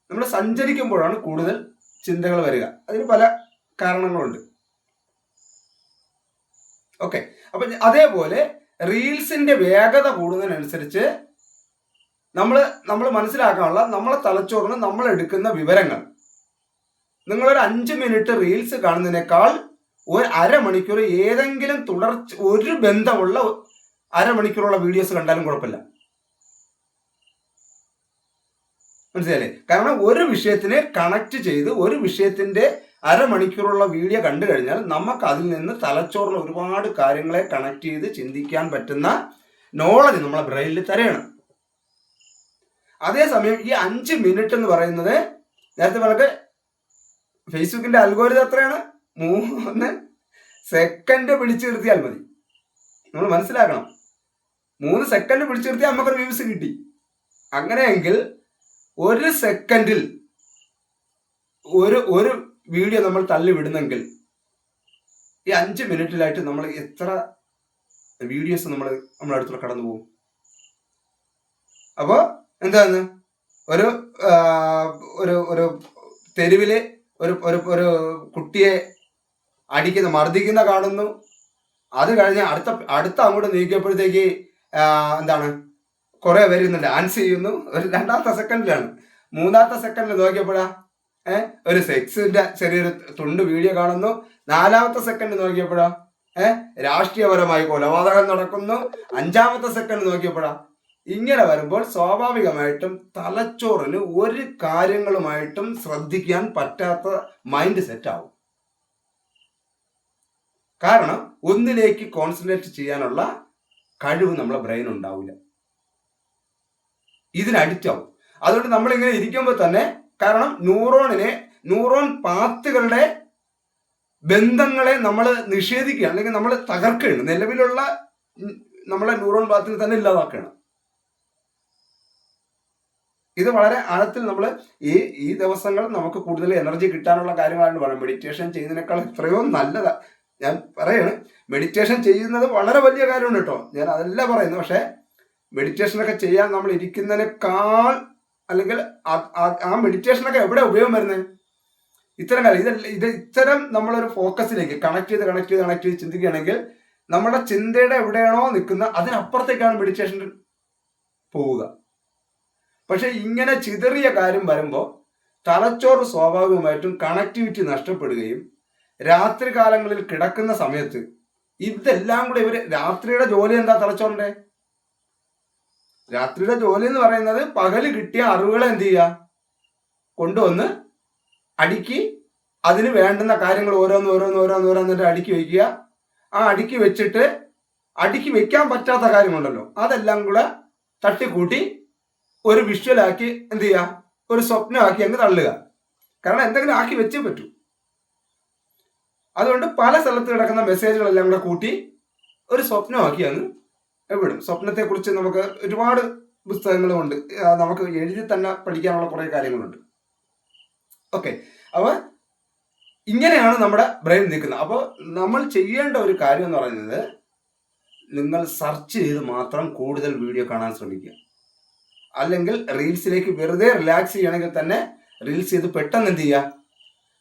നമ്മൾ സഞ്ചരിക്കുമ്പോഴാണ് കൂടുതൽ ചിന്തകൾ വരിക. അതിന് പല കാരണങ്ങളുണ്ട്. ഓക്കെ, അപ്പൊ അതേപോലെ റീൽസിന്റെ വേഗത കൂടുന്നതിനനുസരിച്ച് നമ്മൾ മനസ്സിലാക്കാനുള്ള നമ്മളെ തലച്ചോറിന് നമ്മൾ എടുക്കുന്ന വിവരങ്ങൾ, നിങ്ങളൊരു 5 മിനിറ്റ് റീൽസ് കാണുന്നതിനേക്കാൾ ഒരു അരമണിക്കൂർ ഏതെങ്കിലും ഒരു ബന്ധമുള്ള അരമണിക്കൂറുള്ള വീഡിയോസ് കണ്ടാലും കുഴപ്പമില്ല. മനസ്സിലായില്ലേ? കാരണം ഒരു വിഷയത്തിനെ കണക്ട് ചെയ്ത് ഒരു വിഷയത്തിന്റെ അരമണിക്കൂറുള്ള വീഡിയോ കണ്ടു കഴിഞ്ഞാൽ നമുക്ക് അതിൽ നിന്ന് തലച്ചോറിൽ ഒരുപാട് കാര്യങ്ങളെ കണക്ട് ചെയ്ത് ചിന്തിക്കാൻ പറ്റുന്ന നോളജ് നമ്മളെ ബ്രെയിനിൽ തരയാണ്. അതേസമയം ഈ 5 മിനിറ്റ് എന്ന് പറയുന്നത്, നേരത്തെ പറഞ്ഞ ഫേസ്ബുക്കിന്റെ അൽഗോരിതം എത്രയാണ്? 3 സെക്കൻഡ് പിടിച്ചു നിർത്തിയാൽ മതി. നമ്മൾ മനസ്സിലാക്കണം, 3 സെക്കൻഡ് പിടിച്ചു നിർത്തിയാൽ നമുക്കൊരു വ്യൂസ് കിട്ടി. അങ്ങനെയെങ്കിൽ 1 സെക്കൻഡിൽ ഒരു വീഡിയോ നമ്മൾ തള്ളി വിടുന്നെങ്കിൽ ഈ 5 മിനിറ്റിലായിട്ട് നമ്മൾ എത്ര വീഡിയോസ് നമ്മളെ അടുത്തുള്ള കടന്നു പോകും. അപ്പോൾ എന്താന്ന് ഒരു ഒരു ഒരു തെരുവില് ഒരു ഒരു കുട്ടിയെ മർദ്ദിക്കുന്ന കാണുന്നു. അത് കഴിഞ്ഞ് അടുത്ത അങ്ങോട്ട് നീക്കിയപ്പോഴത്തേക്ക് എന്താണ് കുറെ പേര് ഇന്ന് ഡാൻസ് ചെയ്യുന്നു. ഒരു 2ാമത്തെ സെക്കൻഡിലാണ്. 3ാമത്തെ സെക്കൻഡിൽ നോക്കിയപ്പോഴാ ഒരു സെക്സിന്റെ ചെറിയൊരു തുണ്ട് വീഡിയോ കാണുന്നു. 4ാമത്തെ സെക്കൻഡ് നോക്കിയപ്പോഴാ രാഷ്ട്രീയപരമായി കൊലപാതകം നടക്കുന്നു. 5ാമത്തെ സെക്കൻഡ് നോക്കിയപ്പോഴാ. ഇങ്ങനെ വരുമ്പോൾ സ്വാഭാവികമായിട്ടും തലച്ചോറിന് ഒരു കാര്യങ്ങളുമായിട്ടും ശ്രദ്ധിക്കാൻ പറ്റാത്ത മൈൻഡ് സെറ്റ് ആവും. കാരണം ഒന്നിലേക്ക് കോൺസെൻട്രേറ്റ് ചെയ്യാനുള്ള കഴിവ് നമ്മളെ ബ്രെയിൻ ഉണ്ടാവില്ല. ഇതിന് അഡിക്റ്റ് ആവും. അതുകൊണ്ട് നമ്മളിങ്ങനെ ഇരിക്കുമ്പോൾ തന്നെ, കാരണം ന്യൂറോൺ പാത്തുകളുടെ ബന്ധങ്ങളെ നമ്മൾ നിഷേധിക്കുകയാണ്, അല്ലെങ്കിൽ നമ്മൾ തകർക്കുകയാണ്. നിലവിലുള്ള നമ്മളെ ന്യൂറോൺ പാത്തിനെ തന്നെ ഇല്ലാതാക്കുകയാണ്. ഇത് വളരെ ആഴത്തിൽ നമ്മൾ ഈ ദിവസങ്ങൾ നമുക്ക് കൂടുതൽ എനർജി കിട്ടാനുള്ള കാര്യങ്ങളാണ് പറയുന്നത്. മെഡിറ്റേഷൻ ചെയ്യുന്നതിനേക്കാൾ എത്രയോ നല്ലതാ. ഞാൻ പറയാണ്, മെഡിറ്റേഷൻ ചെയ്യുന്നത് വളരെ വലിയ കാര്യമാണ് കേട്ടോ, ഞാൻ അതല്ല പറയുന്നത്. പക്ഷെ മെഡിറ്റേഷനൊക്കെ ചെയ്യാൻ നമ്മൾ ഇരിക്കുന്നതിനേക്കാൾ, അല്ലെങ്കിൽ ആ മെഡിറ്റേഷനൊക്കെ എവിടെ ഉപയോഗം വരുന്നത്? ഇത്തരം കാര്യം ഇത്തരം നമ്മളൊരു ഫോക്കസിലേക്ക് കണക്ട് ചെയ്ത് ചിന്തിക്കുകയാണെങ്കിൽ നമ്മുടെ ചിന്തയുടെ എവിടെയാണോ നിൽക്കുന്ന അതിനപ്പുറത്തേക്കാണ് മെഡിറ്റേഷൻ പോവുക. പക്ഷെ ഇങ്ങനെ ചിതറിയ കാര്യം വരുമ്പോൾ തലച്ചോറ് സ്വാഭാവികമായിട്ടും കണക്ടിവിറ്റി നഷ്ടപ്പെടുകയും രാത്രി കാലങ്ങളിൽ കിടക്കുന്ന സമയത്ത് ഇതെല്ലാം കൂടെ രാത്രിയുടെ ജോലി എന്താ? തലച്ചോറിന്റെ രാത്രിയുടെ ജോലി എന്ന് പറയുന്നത് പകല് കിട്ടിയ അറിവുകളെ എന്ത് ചെയ്യുക, കൊണ്ടുവന്ന് അടുക്കി അതിന് വേണ്ടുന്ന കാര്യങ്ങൾ ഓരോന്നോരോന്നിട്ട് അടുക്കി വയ്ക്കുക. ആ അടുക്കി വെച്ചിട്ട് അടുക്കി വെക്കാൻ പറ്റാത്ത കാര്യമുണ്ടല്ലോ അതെല്ലാം കൂടെ തട്ടിക്കൂട്ടി ഒരു വിഷ്വലാക്കി എന്ത് ചെയ്യുക, ഒരു സ്വപ്നമാക്കി അങ്ങ് തള്ളുക. കാരണം എന്തെങ്കിലും ആക്കി വെച്ചേ പറ്റൂ. അതുകൊണ്ട് പല സ്ഥലത്ത് കിടക്കുന്ന മെസ്സേജുകളെല്ലാം കൂടെ കൂട്ടി ഒരു സ്വപ്നമാക്കി അങ്ങ് വിടും. സ്വപ്നത്തെക്കുറിച്ച് നമുക്ക് ഒരുപാട് പുസ്തകങ്ങളുമുണ്ട്, നമുക്ക് എഴുതി തന്നെ പഠിക്കാനുള്ള കുറേ കാര്യങ്ങളുണ്ട്. ഓക്കെ, അപ്പോൾ ഇങ്ങനെയാണ് നമ്മുടെ ബ്രെയിൻ നിൽക്കുന്നത്. അപ്പോൾ നമ്മൾ ചെയ്യേണ്ട ഒരു കാര്യം എന്ന് പറയുന്നത്, നിങ്ങൾ സെർച്ച് ചെയ്ത് മാത്രം കൂടുതൽ വീഡിയോ കാണാൻ ശ്രമിക്കുക. അല്ലെങ്കിൽ റീൽസിലേക്ക് വെറുതെ റിലാക്സ് ചെയ്യണമെങ്കിൽ തന്നെ റീൽസ് ചെയ്ത് പെട്ടെന്ന് എന്ത് ചെയ്യുക,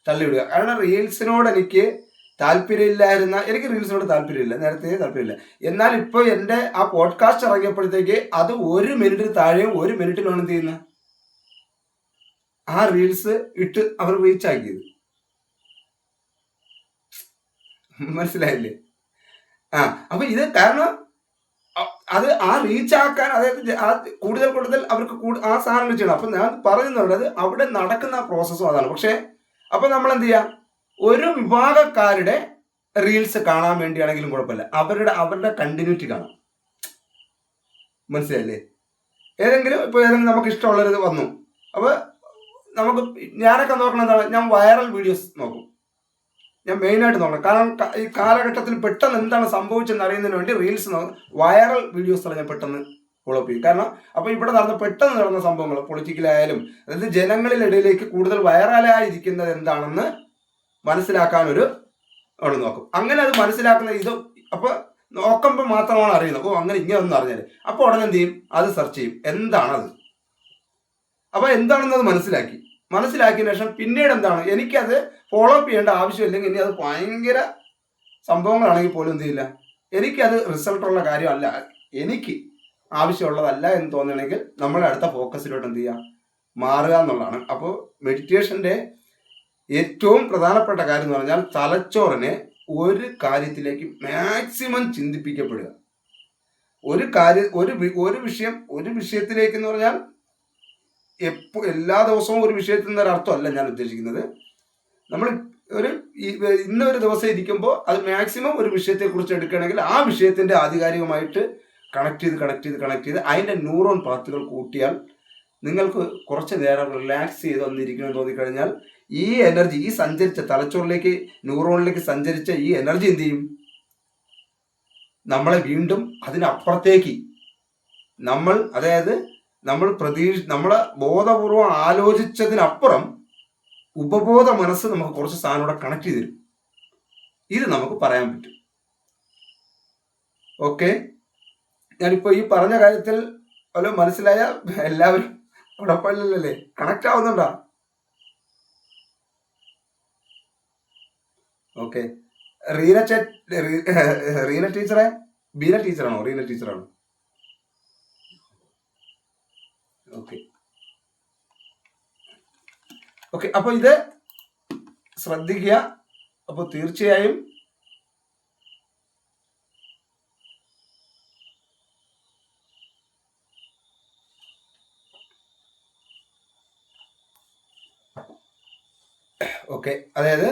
തള്ളിവിടുക. കാരണം റീൽസിനോട് എനിക്ക് റീൽസിനോട് താല്പര്യമില്ല, നേരത്തെ താല്പര്യമില്ല. എന്നാൽ ഇപ്പോൾ എൻ്റെ ആ പോഡ്കാസ്റ്റ് ഇറങ്ങിയപ്പോഴത്തേക്ക് അത് 1 മിനിറ്റിന് താഴെയും 1 മിനിറ്റിലാണ് എന്ത് ചെയ്യുന്നത്, ആ റീൽസ് ഇട്ട് അവർ റീച്ച് ആക്കിയത്. മനസ്സിലായില്ലേ? അപ്പൊ ഇത് കാരണം അത് ആ റീച്ച് ആക്കാൻ, അതായത് കൂടുതൽ അവർക്ക് ആ സാധനങ്ങൾ ചെയ്യണം. അപ്പൊ ഞാൻ പറയുന്നുള്ളത് അവിടെ നടക്കുന്ന പ്രോസസ്സും അതാണ്. പക്ഷെ അപ്പൊ നമ്മൾ എന്ത് ചെയ്യാം, ഒരു വിഭാഗക്കാരുടെ റീൽസ് കാണാൻ വേണ്ടിയാണെങ്കിലും കുഴപ്പമില്ല, അവരുടെ കണ്ടിന്യൂറ്റി കാണാം. മനസ്സിലായില്ലേ? ഏതെങ്കിലും നമുക്ക് ഇഷ്ടമുള്ളൊരു വന്നു, അപ്പൊ നമുക്ക് ഞാനൊക്കെ നോക്കണം എന്താണ്, ഞാൻ വൈറൽ വീഡിയോസ് നോക്കും. ഞാൻ മെയിനായിട്ട് നോക്കണം. കാരണം ഈ കാലഘട്ടത്തിൽ പെട്ടെന്ന് എന്താണ് സംഭവിച്ചെന്ന് അറിയുന്നതിന് വേണ്ടി റീൽസ് വൈറൽ വീഡിയോസ് ഞാൻ പെട്ടെന്ന് ഫോളോ ചെയ്യും. കാരണം അപ്പൊ ഇവിടെ പെട്ടെന്ന് നടന്ന സംഭവങ്ങൾ പൊളിറ്റിക്കലായാലും, അതായത് ജനങ്ങളിലിടയിലേക്ക് കൂടുതൽ വൈറലായിരിക്കുന്നത് എന്താണെന്ന് മനസ്സിലാക്കാൻ അവിടെ നോക്കും. അങ്ങനെ അത് മനസ്സിലാക്കുന്ന ഇത് അപ്പൊ നോക്കുമ്പോൾ മാത്രമാണ് അറിയുന്നത്. അങ്ങനെ ഇങ്ങനെ ഒന്നും അറിഞ്ഞാല് അപ്പൊ ഉടനെ എന്ത് ചെയ്യും, അത് സെർച്ച് ചെയ്യും, എന്താണത്. അപ്പൊ എന്താണെന്ന് അത് മനസ്സിലാക്കിയതിനു ശേഷം പിന്നീട് എന്താണ്, എനിക്കത് ഫോളോ അപ്പ് ചെയ്യേണ്ട ആവശ്യമില്ലെങ്കിൽ, ഇനി അത് ഭയങ്കര സംഭവങ്ങളാണെങ്കിൽ പോലും എന്ത് ചെയ്യില്ല, എനിക്കത് റിസൾട്ടുള്ള കാര്യമല്ല, എനിക്ക് ആവശ്യമുള്ളതല്ല എന്ന് തോന്നണമെങ്കിൽ നമ്മുടെ അടുത്ത ഫോക്കസിലോട്ട് എന്ത് ചെയ്യുക, മാറുക എന്നുള്ളതാണ്. അപ്പോൾ മെഡിറ്റേഷൻ്റെ ഏറ്റവും പ്രധാനപ്പെട്ട കാര്യം എന്ന് പറഞ്ഞാൽ തലച്ചോറിനെ ഒരു കാര്യത്തിലേക്ക് മാക്സിമം ചിന്തിപ്പിക്കപ്പെടുക. ഒരു വിഷയത്തിലേക്ക് എന്ന് പറഞ്ഞാൽ എല്ലാ ദിവസവും ഒരു വിഷയത്തിൽ നിന്നൊരർത്ഥമല്ല ഞാൻ ഉദ്ദേശിക്കുന്നത്. നമ്മൾ ഇന്നൊരു ദിവസം ഇരിക്കുമ്പോൾ അത് മാക്സിമം ഒരു വിഷയത്തെക്കുറിച്ച് എടുക്കുകയാണെങ്കിൽ ആ വിഷയത്തിൻ്റെ ആധികാരികമായിട്ട് കണക്ട് ചെയ്ത് അതിൻ്റെ ന്യൂറോൺ പാത്തുകൾ കൂട്ടിയാൽ നിങ്ങൾക്ക് കുറച്ച് നേരം റിലാക്സ് ചെയ്ത് വന്നിരിക്കണമെന്ന് തോന്നിക്കഴിഞ്ഞാൽ ഈ എനർജി, ഈ സഞ്ചരിച്ച തലച്ചോറിലേക്ക് ന്യൂറോണിലേക്ക് സഞ്ചരിച്ച ഈ എനർജി എന്ത് ചെയ്യും, നമ്മളെ വീണ്ടും അതിനപ്പുറത്തേക്ക് നമ്മളെ ബോധപൂർവം ആലോചിച്ചതിനപ്പുറം ഉപബോധ മനസ്സ് നമുക്ക് കുറച്ച് സാധനം കൂടെ കണക്ട് ചെയ്ത് തരും. ഇത് നമുക്ക് പറയാൻ പറ്റും. ഓക്കെ, ഞാനിപ്പോൾ ഈ പറഞ്ഞ കാര്യത്തിൽ വല്ലതും മനസ്സിലായ എല്ലാവരും ഉറപ്പല്ലല്ലേ, കണക്ട് ആവുന്നുണ്ടോ? ഓക്കെ, റീന ടീച്ചറെ, ബീന ടീച്ചറാണോ, റീന ടീച്ചറാണോ? ഓക്കെ ഓക്കെ, അപ്പോൾ ഇത് ശ്രദ്ധിക്കുക. അപ്പോൾ തീർച്ചയായും ഓക്കെ, അതായത്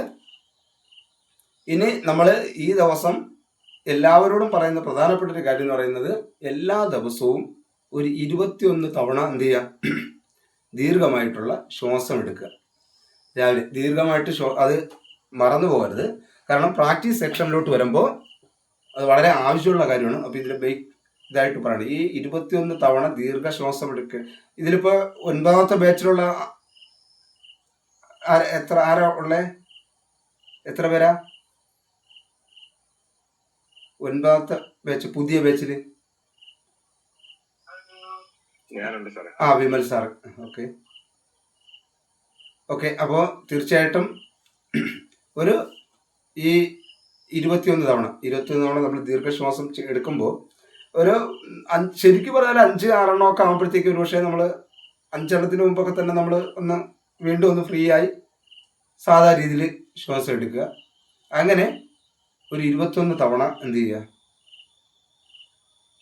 ഇനി നമ്മൾ ഈ ദിവസം എല്ലാവരോടും പറയുന്ന പ്രധാനപ്പെട്ട ഒരു കാര്യം എന്ന് പറയുന്നത്, എല്ലാ ദിവസവും ഒരു 21 തവണ എന്ത് ചെയ്യുക, ദീർഘമായിട്ടുള്ള ശ്വാസം എടുക്കുക രാവിലെ. ദീർഘമായിട്ട് അത് മറന്നു പോകരുത്. കാരണം പ്രാക്ടീസ് സെക്ഷനിലോട്ട് വരുമ്പോൾ അത് വളരെ ആവശ്യമുള്ള കാര്യമാണ്. അപ്പോൾ ഇതിൽ ഇതായിട്ട് പറയണം, ഈ 21 തവണ ദീർഘശ്വാസം എടുക്കുക. ഇതിലിപ്പോൾ 9ാമത്തെ ബാച്ചിലുള്ള ആരാ ഉള്ളേ? എത്ര പേരാ 9ാമത്തെ ബാച്ച്, പുതിയ ബാച്ചിൽ? വിമൽ സാർ. ഓക്കെ ഓക്കെ, അപ്പോൾ തീർച്ചയായിട്ടും ഒരു ഈ 21 തവണ നമ്മൾ ദീർഘശ്വാസം എടുക്കുമ്പോൾ ഒരു ശരിക്കും പറഞ്ഞാൽ 5-6 ഒക്കെ ആകുമ്പോഴത്തേക്ക് ഒരു പക്ഷേ നമ്മൾ 5 മുമ്പൊക്കെ തന്നെ നമ്മൾ വീണ്ടും ഒന്ന് ഫ്രീ ആയി സാധാ രീതിയിൽ ശ്വാസം എടുക്കുക. അങ്ങനെ ഒരു 21 തവണ എന്ത് ചെയ്യുക,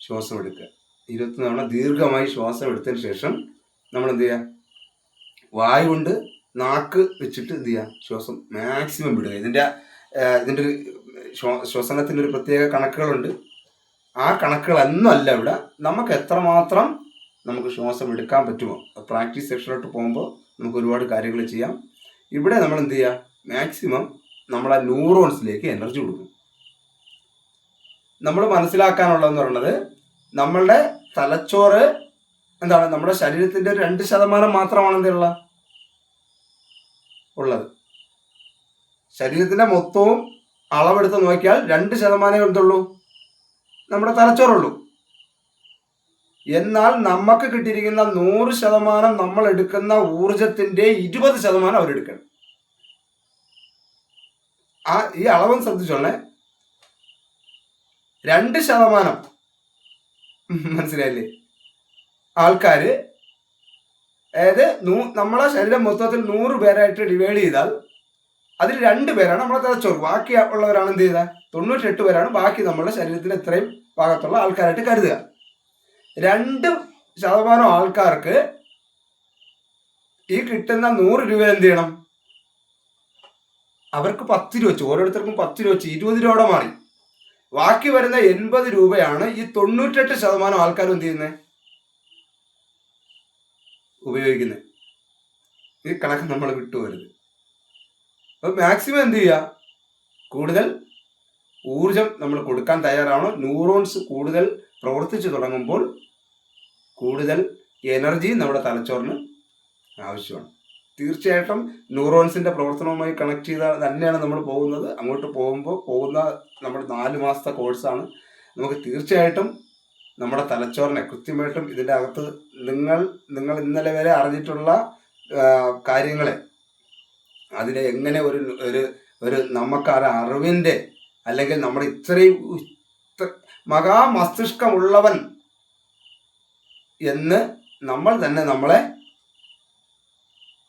ശ്വാസം എടുക്കുക. 21 തവണ ദീർഘമായി ശ്വാസം എടുത്തതിന് ശേഷം നമ്മൾ എന്ത് ചെയ്യുക, വായു കൊണ്ട് നാക്ക് വെച്ചിട്ട് എന്ത് ചെയ്യുക, ശ്വാസം മാക്സിമം വിടുക. ഇതിൻ്റെ ഒരു ശ്വസനത്തിൻ്റെ ഒരു പ്രത്യേക കണക്കുകളുണ്ട്. ആ കണക്കുകളൊന്നും അല്ല ഇവിടെ. നമുക്ക് എത്രമാത്രം നമുക്ക് ശ്വാസം എടുക്കാൻ പറ്റുമോ, പ്രാക്ടീസ് സെക്ഷനിലോട്ട് പോകുമ്പോൾ നമുക്ക് ഒരുപാട് കാര്യങ്ങൾ ചെയ്യാം. ഇവിടെ നമ്മൾ എന്ത് ചെയ്യുക, മാക്സിമം നമ്മളെ ന്യൂറോൺസിലേക്ക് എനർജി കൊടുക്കും. നമ്മൾ മനസ്സിലാക്കാനുള്ളതെന്ന് പറയുന്നത്, നമ്മളുടെ തലച്ചോറ് എന്താണ്, നമ്മുടെ ശരീരത്തിൻ്റെ 2% മാത്രമാണ് എന്തുള്ള ഉള്ളത്. ശരീരത്തിൻ്റെ മൊത്തവും അളവെടുത്ത് നോക്കിയാൽ 2% എന്തുള്ളൂ, നമ്മുടെ തലച്ചോറുള്ളൂ. എന്നാൽ നമുക്ക് കിട്ടിയിരിക്കുന്ന 100% നമ്മൾ എടുക്കുന്ന ഊർജത്തിന്റെ 20% അവരെടുക്കണം. ഈ അളവും ശ്രദ്ധിച്ചോളേ. 2% മനസ്സിലായില്ലേ ആൾക്കാര്, അതായത് നമ്മളെ ശരീരം മൊത്തത്തിൽ 100 പേരായിട്ട് ഡിവൈഡ് ചെയ്താൽ അതിൽ 2 പേരാണ് നമ്മളെ തലച്ചോറ്. ബാക്കി ഉള്ളവരാണ് എന്ത് ചെയ്താൽ 98 പേരാണ് ബാക്കി നമ്മുടെ ശരീരത്തിന്റെ ഇത്രയും ഭാഗത്തുള്ള ആൾക്കാരായിട്ട് കരുതുക. 2% ആൾക്കാർക്ക് ഈ കിട്ടുന്ന 100 രൂപ എന്ത് ചെയ്യണം, അവർക്ക് 10 രൂപ വെച്ച്, ഓരോരുത്തർക്കും 10 രൂപ വെച്ച് 20 രൂപയോടെ മാറി. ബാക്കി വരുന്ന 80 രൂപയാണ് ഈ 98% ആൾക്കാരും എന്ത് ചെയ്യുന്നത്, ഉപയോഗിക്കുന്നത്. ഈ കണക്ക് നമ്മൾ വിട്ടുപോരുത്. അപ്പോൾ മാക്സിമം എന്ത് ചെയ്യുക, കൂടുതൽ ഊർജം നമ്മൾ കൊടുക്കാൻ തയ്യാറാവണം. ന്യൂറോൺസ് കൂടുതൽ പ്രവർത്തിച്ചു തുടങ്ങുമ്പോൾ കൂടുതൽ എനർജി നമ്മുടെ തലച്ചോറിന് ആവശ്യമാണ്. തീർച്ചയായിട്ടും ന്യൂറോൺസിൻ്റെ പ്രവർത്തനവുമായി കണക്ട് ചെയ്താൽ തന്നെയാണ് നമ്മൾ പോകുന്നത്. അങ്ങോട്ട് പോകുന്ന നമ്മുടെ 4 മാസത്തെ കോഴ്സാണ്. നമുക്ക് തീർച്ചയായിട്ടും നമ്മുടെ തലച്ചോറിനെ കൃത്യമായിട്ടും ഇതിൻ്റെ അകത്ത് നിങ്ങൾ ഇന്നലെ വരെ അറിഞ്ഞിട്ടുള്ള കാര്യങ്ങളെ, അതിനെ എങ്ങനെ ഒരു നമുക്ക് അറിവിൻ്റെ, അല്ലെങ്കിൽ നമ്മുടെ ഇത്രയും മഹാമസ്തിഷ്കമുള്ളവൻ എന്ന് നമ്മൾ തന്നെ നമ്മളെ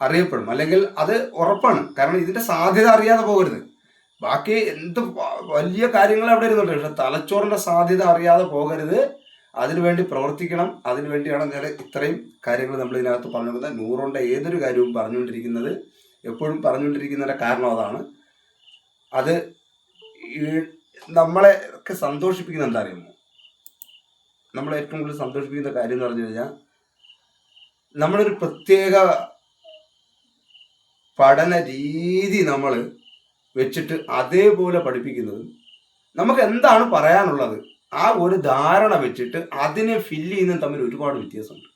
അറിയപ്പെടും. അല്ലെങ്കിൽ അത് ഉറപ്പാണ്. കാരണം ഇതിൻ്റെ സാധ്യത അറിയാതെ പോകരുത്. ബാക്കി എന്ത് വലിയ കാര്യങ്ങൾ അവിടെ ഇരുന്നുണ്ട്, പക്ഷെ തലച്ചോറിൻ്റെ സാധ്യത അറിയാതെ പോകരുത്. അതിനുവേണ്ടി പ്രവർത്തിക്കണം. അതിനുവേണ്ടിയാണ് ഞാൻ ഇത്രയും കാര്യങ്ങൾ നമ്മൾ ഇതിനകത്ത് പറഞ്ഞുകൊടുക്കുന്നത്. ന്യൂറോണിൻ്റെ ഏതൊരു കാര്യവും പറഞ്ഞുകൊണ്ടിരിക്കുന്നത്, എപ്പോഴും പറഞ്ഞുകൊണ്ടിരിക്കുന്നതിൻ്റെ കാരണം അതാണ്. അത് നമ്മളെ ഒക്കെ സന്തോഷിപ്പിക്കുന്ന എന്താ അറിയുമോ, നമ്മളെ ഏറ്റവും കൂടുതൽ സന്തോഷിപ്പിക്കുന്ന കാര്യം എന്ന് പറഞ്ഞു കഴിഞ്ഞാൽ, നമ്മളൊരു പ്രത്യേക പഠന രീതി നമ്മൾ വെച്ചിട്ട് അതേപോലെ പഠിപ്പിക്കുന്നത്, നമുക്ക് എന്താണ് പറയാനുള്ളത് ആ ഒരു ധാരണ വെച്ചിട്ട് അതിനെ ഫില്ല് ചെയ്യുന്നതും തമ്മിൽ ഒരുപാട് വ്യത്യാസമുണ്ട്.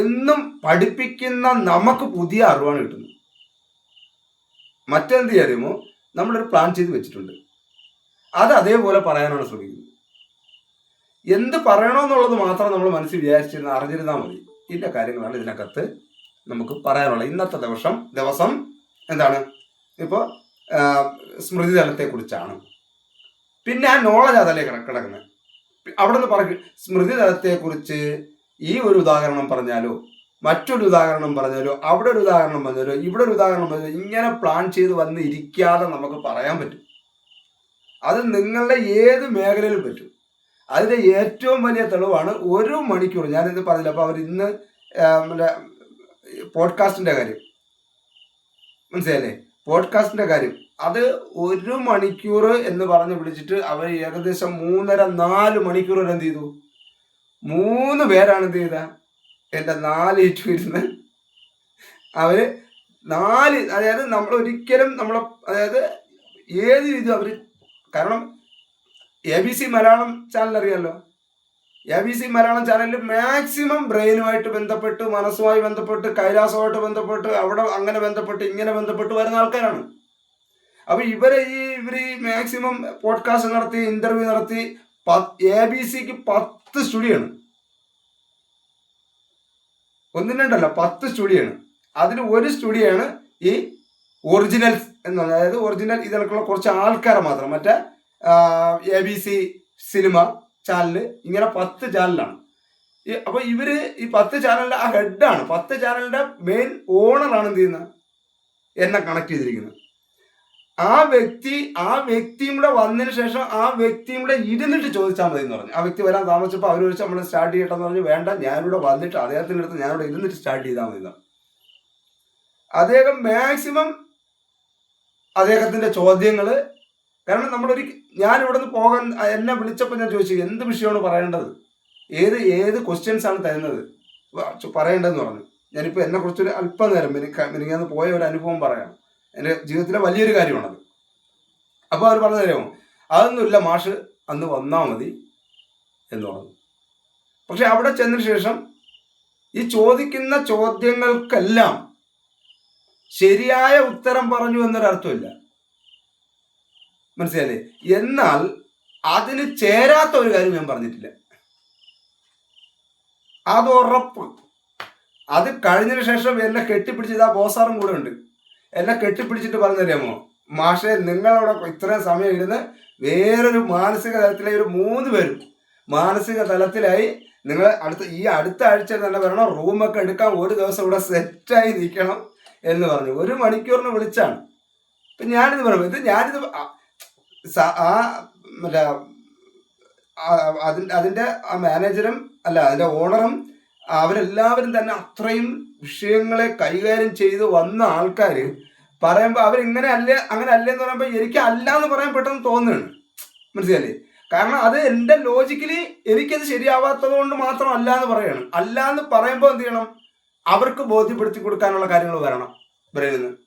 എന്നും പഠിപ്പിക്കുന്ന നമുക്ക് പുതിയ അറിവാണ് കിട്ടുന്നത്. മറ്റെന്ത് അറിയുമോ, നമ്മളൊരു പ്ലാൻ ചെയ്ത് വെച്ചിട്ടുണ്ട്. അത് അതേപോലെ പറയാനാണ് ശ്രമിക്കുന്നത്. എന്ത് പറയണമെന്നുള്ളത് മാത്രം നമ്മൾ മനസ്സിൽ വിചാരിച്ചിരുന്ന അറിഞ്ഞിരുന്നാൽ മതി. ഇന്ന കാര്യങ്ങളാണ് ഇതിനകത്ത് നമുക്ക് പറയാനുള്ളത്. ഇന്നത്തെ ദിവസം എന്താണ്? ഇപ്പോൾ സ്മൃതി തലത്തെക്കുറിച്ചാണ്. പിന്നെ ആ നോളജ് അതല്ലേ കിടക്കുന്നത്. അവിടെ നിന്ന് പറയും സ്മൃതി തലത്തെക്കുറിച്ച് ഈ ഒരു ഉദാഹരണം പറഞ്ഞാലോ, മറ്റൊരു ഉദാഹരണം പറഞ്ഞാലോ, അവിടെ ഒരു ഉദാഹരണം പറഞ്ഞാലോ, ഇവിടെ ഒരു ഉദാഹരണം പറഞ്ഞാലോ, ഇങ്ങനെ പ്ലാൻ ചെയ്ത് വന്ന് ഇരിക്കാതെ നമുക്ക് പറയാൻ പറ്റും. അത് നിങ്ങളുടെ ഏത് മേഖലയിലും പറ്റും. അതിൻ്റെ ഏറ്റവും വലിയ തെളിവാണ് 1 മണിക്കൂർ. ഞാനിത് പറഞ്ഞില്ല. അപ്പോൾ അവർ ഇന്ന് പോഡ്കാസ്റ്റിൻ്റെ കാര്യം മനസ്സിലായില്ലേ? പോഡ്കാസ്റ്റിൻ്റെ കാര്യം അത് 1 മണിക്കൂർ എന്ന് പറഞ്ഞ് വിളിച്ചിട്ട് അവർ ഏകദേശം 3.5-4 മണിക്കൂർ വരെ എന്ത് ചെയ്തു? 3 പേരാണ് എന്ത് ചെയ്ത? എൻ്റെ 4 ഇരുന്ന് അവർ 4, അതായത് നമ്മൾ ഒരിക്കലും അതായത് ഏത് രീതിയും അവർ, കാരണം ABC മലയാളം ചാനൽ അറിയാമല്ലോ. ABC മലയാളം ചാനലിൽ മാക്സിമം ബ്രെയിനുമായിട്ട് ബന്ധപ്പെട്ട്, മനസ്സുമായി ബന്ധപ്പെട്ട്, കൈലാസമായിട്ട് ബന്ധപ്പെട്ട്, അവിടെ അങ്ങനെ ബന്ധപ്പെട്ട് ഇങ്ങനെ ബന്ധപ്പെട്ട് വരുന്ന ആൾക്കാരാണ്. അപ്പോൾ ഇവർ ഈ മാക്സിമം പോഡ്കാസ്റ്റ് നടത്തി, ഇന്റർവ്യൂ നടത്തി, ABCക്ക് 10 സ്റ്റുഡിയോ ആണ്. 1 2 10 സ്റ്റുഡിയോ ആണ്. അതിൽ ഒരു സ്റ്റുഡിയോ ആണ് ഈ ഒറിജിനൽസ് എന്ന്, അതായത് ഒറിജിനൽ ഇതിനൊക്കെയുള്ള കുറച്ച് ആൾക്കാരെ മാത്രം. മറ്റേ ABC സിനിമ ചാനല് ഇങ്ങനെ 10 ചാനലാണ്. അപ്പോൾ ഇവര് ഈ 10 ചാനലിന്റെ ആ ഹെഡാണ്, 10 ചാനലിന്റെ മെയിൻ ഓണറാണ് എന്ത് ചെയ്യുന്നത്? എന്നെ കണക്ട് ചെയ്തിരിക്കുന്നത്. ആ വ്യക്തിയും കൂടെ വന്നതിന് ശേഷം ആ വ്യക്തിയും കൂടെ ഇരുന്നിട്ട് ചോദിച്ചാൽ മതി എന്ന് പറഞ്ഞു. ആ വ്യക്തി വരാൻ താമസിച്ചപ്പോൾ അവർ വിളിച്ച് നമ്മൾ സ്റ്റാർട്ട് ചെയ്യട്ടെന്ന് പറഞ്ഞു. വേണ്ട, ഞാനിവിടെ വന്നിട്ട് അദ്ദേഹത്തിൻ്റെ അടുത്ത് ഞാനിവിടെ ഇരുന്നിട്ട് സ്റ്റാർട്ട് ചെയ്താൽ മതി എന്നാണ്. അദ്ദേഹം മാക്സിമം അദ്ദേഹത്തിൻ്റെ ചോദ്യങ്ങൾ, കാരണം ഞാനിവിടെ നിന്ന് പോകാൻ എന്നെ വിളിച്ചപ്പോൾ ഞാൻ ചോദിച്ചു എന്ത് വിഷയമാണ് പറയേണ്ടത്, ഏത് ക്വസ്റ്റ്യൻസ് ആണ് തരുന്നത് പറയേണ്ടതെന്ന് പറഞ്ഞു. ഞാനിപ്പോൾ എന്നെക്കുറിച്ചൊരു അല്പനേരം എനിക്കന്ന് പോയ ഒരു അനുഭവം പറയാം. എൻ്റെ ജീവിതത്തിലെ വലിയൊരു കാര്യമാണത്. അപ്പോൾ അവർ പറഞ്ഞു തരുമോ? അതൊന്നുമില്ല മാഷ്, അന്ന് വന്നാൽ മതി എന്ന് പറഞ്ഞു. പക്ഷെ അവിടെ ചെന്നതിന് ശേഷം ഈ ചോദിക്കുന്ന ചോദ്യങ്ങൾക്കെല്ലാം ശരിയായ ഉത്തരം പറഞ്ഞു എന്നൊരർത്ഥമില്ല, മനസ്സിലായില്ലേ? എന്നാൽ അതിന് ചേരാത്ത ഒരു കാര്യം ഞാൻ പറഞ്ഞിട്ടില്ല, അത് ഉറപ്പ്. അത് കഴിഞ്ഞതിന് ശേഷം എന്നെ കെട്ടിപ്പിടിച്ച്, ആ ബോസാറും കൂടെ ഉണ്ട്, എന്നെ കെട്ടിപ്പിടിച്ചിട്ട് പറഞ്ഞറിയാമോ, മാഷെ നിങ്ങളവിടെ ഇത്രയും സമയം ഇരുന്ന് വേറൊരു മാനസിക തലത്തിലായി ഒരു 3 പേരും മാനസിക തലത്തിലായി, നിങ്ങൾ അടുത്ത ആഴ്ച തന്നെ വരണം, റൂമൊക്കെ എടുക്കാൻ, ഒരു ദിവസം ഇവിടെ സെറ്റായി നിൽക്കണം എന്ന് പറഞ്ഞു. 1 മണിക്കൂറിന് വിളിച്ചാണ്. ഇപ്പം ഞാനിത് പറഞ്ഞു, ഞാനിത് മറ്റേ അതിൻ്റെ ആ മാനേജറും അതിൻ്റെ ഓണറും അവരെല്ലാവരും തന്നെ അത്രയും വിഷയങ്ങളെ കൈകാര്യം ചെയ്ത് വന്ന ആൾക്കാർ പറയുമ്പോൾ അവരിങ്ങനെ അങ്ങനെ അല്ലേന്ന് പറയുമ്പോൾ എനിക്ക് അല്ല എന്ന് പറയാൻ പെട്ടെന്ന് തോന്നുകയാണ്, മനസ്സിലല്ലേ? കാരണം അത് എൻ്റെ ലോജിക്കലി എനിക്കത് ശരിയാവാത്തത് കൊണ്ട് മാത്രം അല്ല എന്ന് പറയണം. അല്ല എന്ന് പറയുമ്പോൾ എന്ത് ചെയ്യണം? അവർക്ക് ബോധ്യപ്പെടുത്തി കൊടുക്കാനുള്ള കാര്യങ്ങൾ വരണം ബ്രെയിനിൽ നിന്ന്.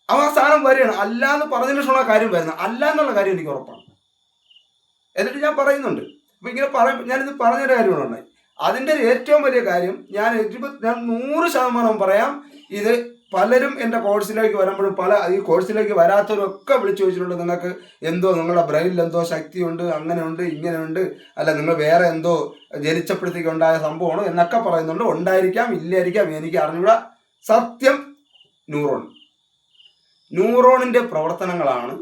ആ സാധനം വരികയാണ്. അല്ല എന്ന് പറഞ്ഞതിന് ശേഷമുള്ള കാര്യം വരുന്നത്, അല്ല എന്നുള്ള കാര്യം എനിക്ക് ഉറപ്പാണ്. എന്നിട്ട് ഞാൻ പറയുന്നുണ്ട്. അപ്പം ഇങ്ങനെ ഞാനിത് പറഞ്ഞൊരു കാര്യമാണ്. അതിൻ്റെ ഏറ്റവും വലിയ കാര്യം ഞാൻ 100% പറയാം, ഇത് പലരും എൻ്റെ കോഴ്സിലേക്ക് വരുമ്പോഴും ഈ കോഴ്സിലേക്ക് വരാത്തവരൊക്കെ വിളിച്ചു ചോദിച്ചിട്ടുണ്ട്, നിങ്ങൾക്ക് എന്തോ നിങ്ങളുടെ ബ്രെയിനിൽ എന്തോ ശക്തിയുണ്ട്, അങ്ങനെയുണ്ട്, ഇങ്ങനെയുണ്ട്, അല്ല നിങ്ങൾ വേറെ എന്തോ ജനിച്ചപ്പോഴത്തേക്ക് ഉണ്ടായ സംഭവമാണ് എന്നൊക്കെ പറയുന്നുണ്ട്. ഉണ്ടായിരിക്കാം, ഇല്ലായിരിക്കാം, എനിക്ക് അറിഞ്ഞൂടാ. സത്യം ന്യൂറോണിൻ്റെ പ്രവർത്തനങ്ങളാണ്.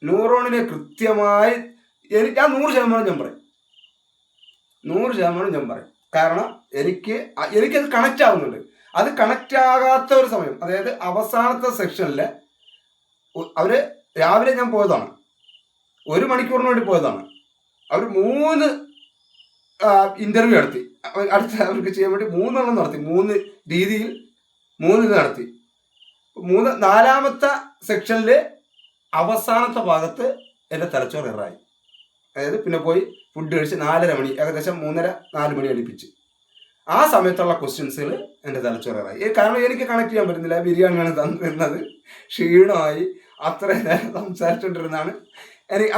ന്യൂറോണിനെ കൃത്യമായി ഞാൻ 100% ഞാൻ പറയും. കാരണം എനിക്കത് കണക്റ്റ് ആവുന്നുണ്ട്. അത് കണക്റ്റ് ആകാത്ത ഒരു സമയം, അതായത് അവസാനത്തെ സെക്ഷനിൽ അവർ രാവിലെ ഞാൻ പോയതാണ്, 1 മണിക്കൂറിന് വേണ്ടി പോയതാണ്. അവർ 3 ഇൻ്റർവ്യൂ നടത്തി, അവർക്ക് ചെയ്യാൻ വേണ്ടി 3 നടത്തി, 3 രീതിയിൽ 3 നടത്തി. 4ാമത്തെ സെക്ഷനിൽ അവസാനത്തെ ഭാഗത്ത് എൻ്റെ തലച്ചോറ് ഇറായി. അതായത് പിന്നെ പോയി ഫുഡ് കഴിച്ച് 4:30 മണി, ഏകദേശം 3:30-4 മണി അടുപ്പിച്ച് ആ സമയത്തുള്ള ക്വസ്റ്റ്യൻസുകൾ എൻ്റെ തലച്ചോറായി. കാരണം എനിക്ക് കണക്ട് ചെയ്യാൻ പറ്റുന്നില്ല. ബിരിയാണിയാണ് തന്നിരുന്നത്, ക്ഷീണമായി, അത്രയും നേരം സംസാരിച്ചുകൊണ്ടിരുന്നാണ്.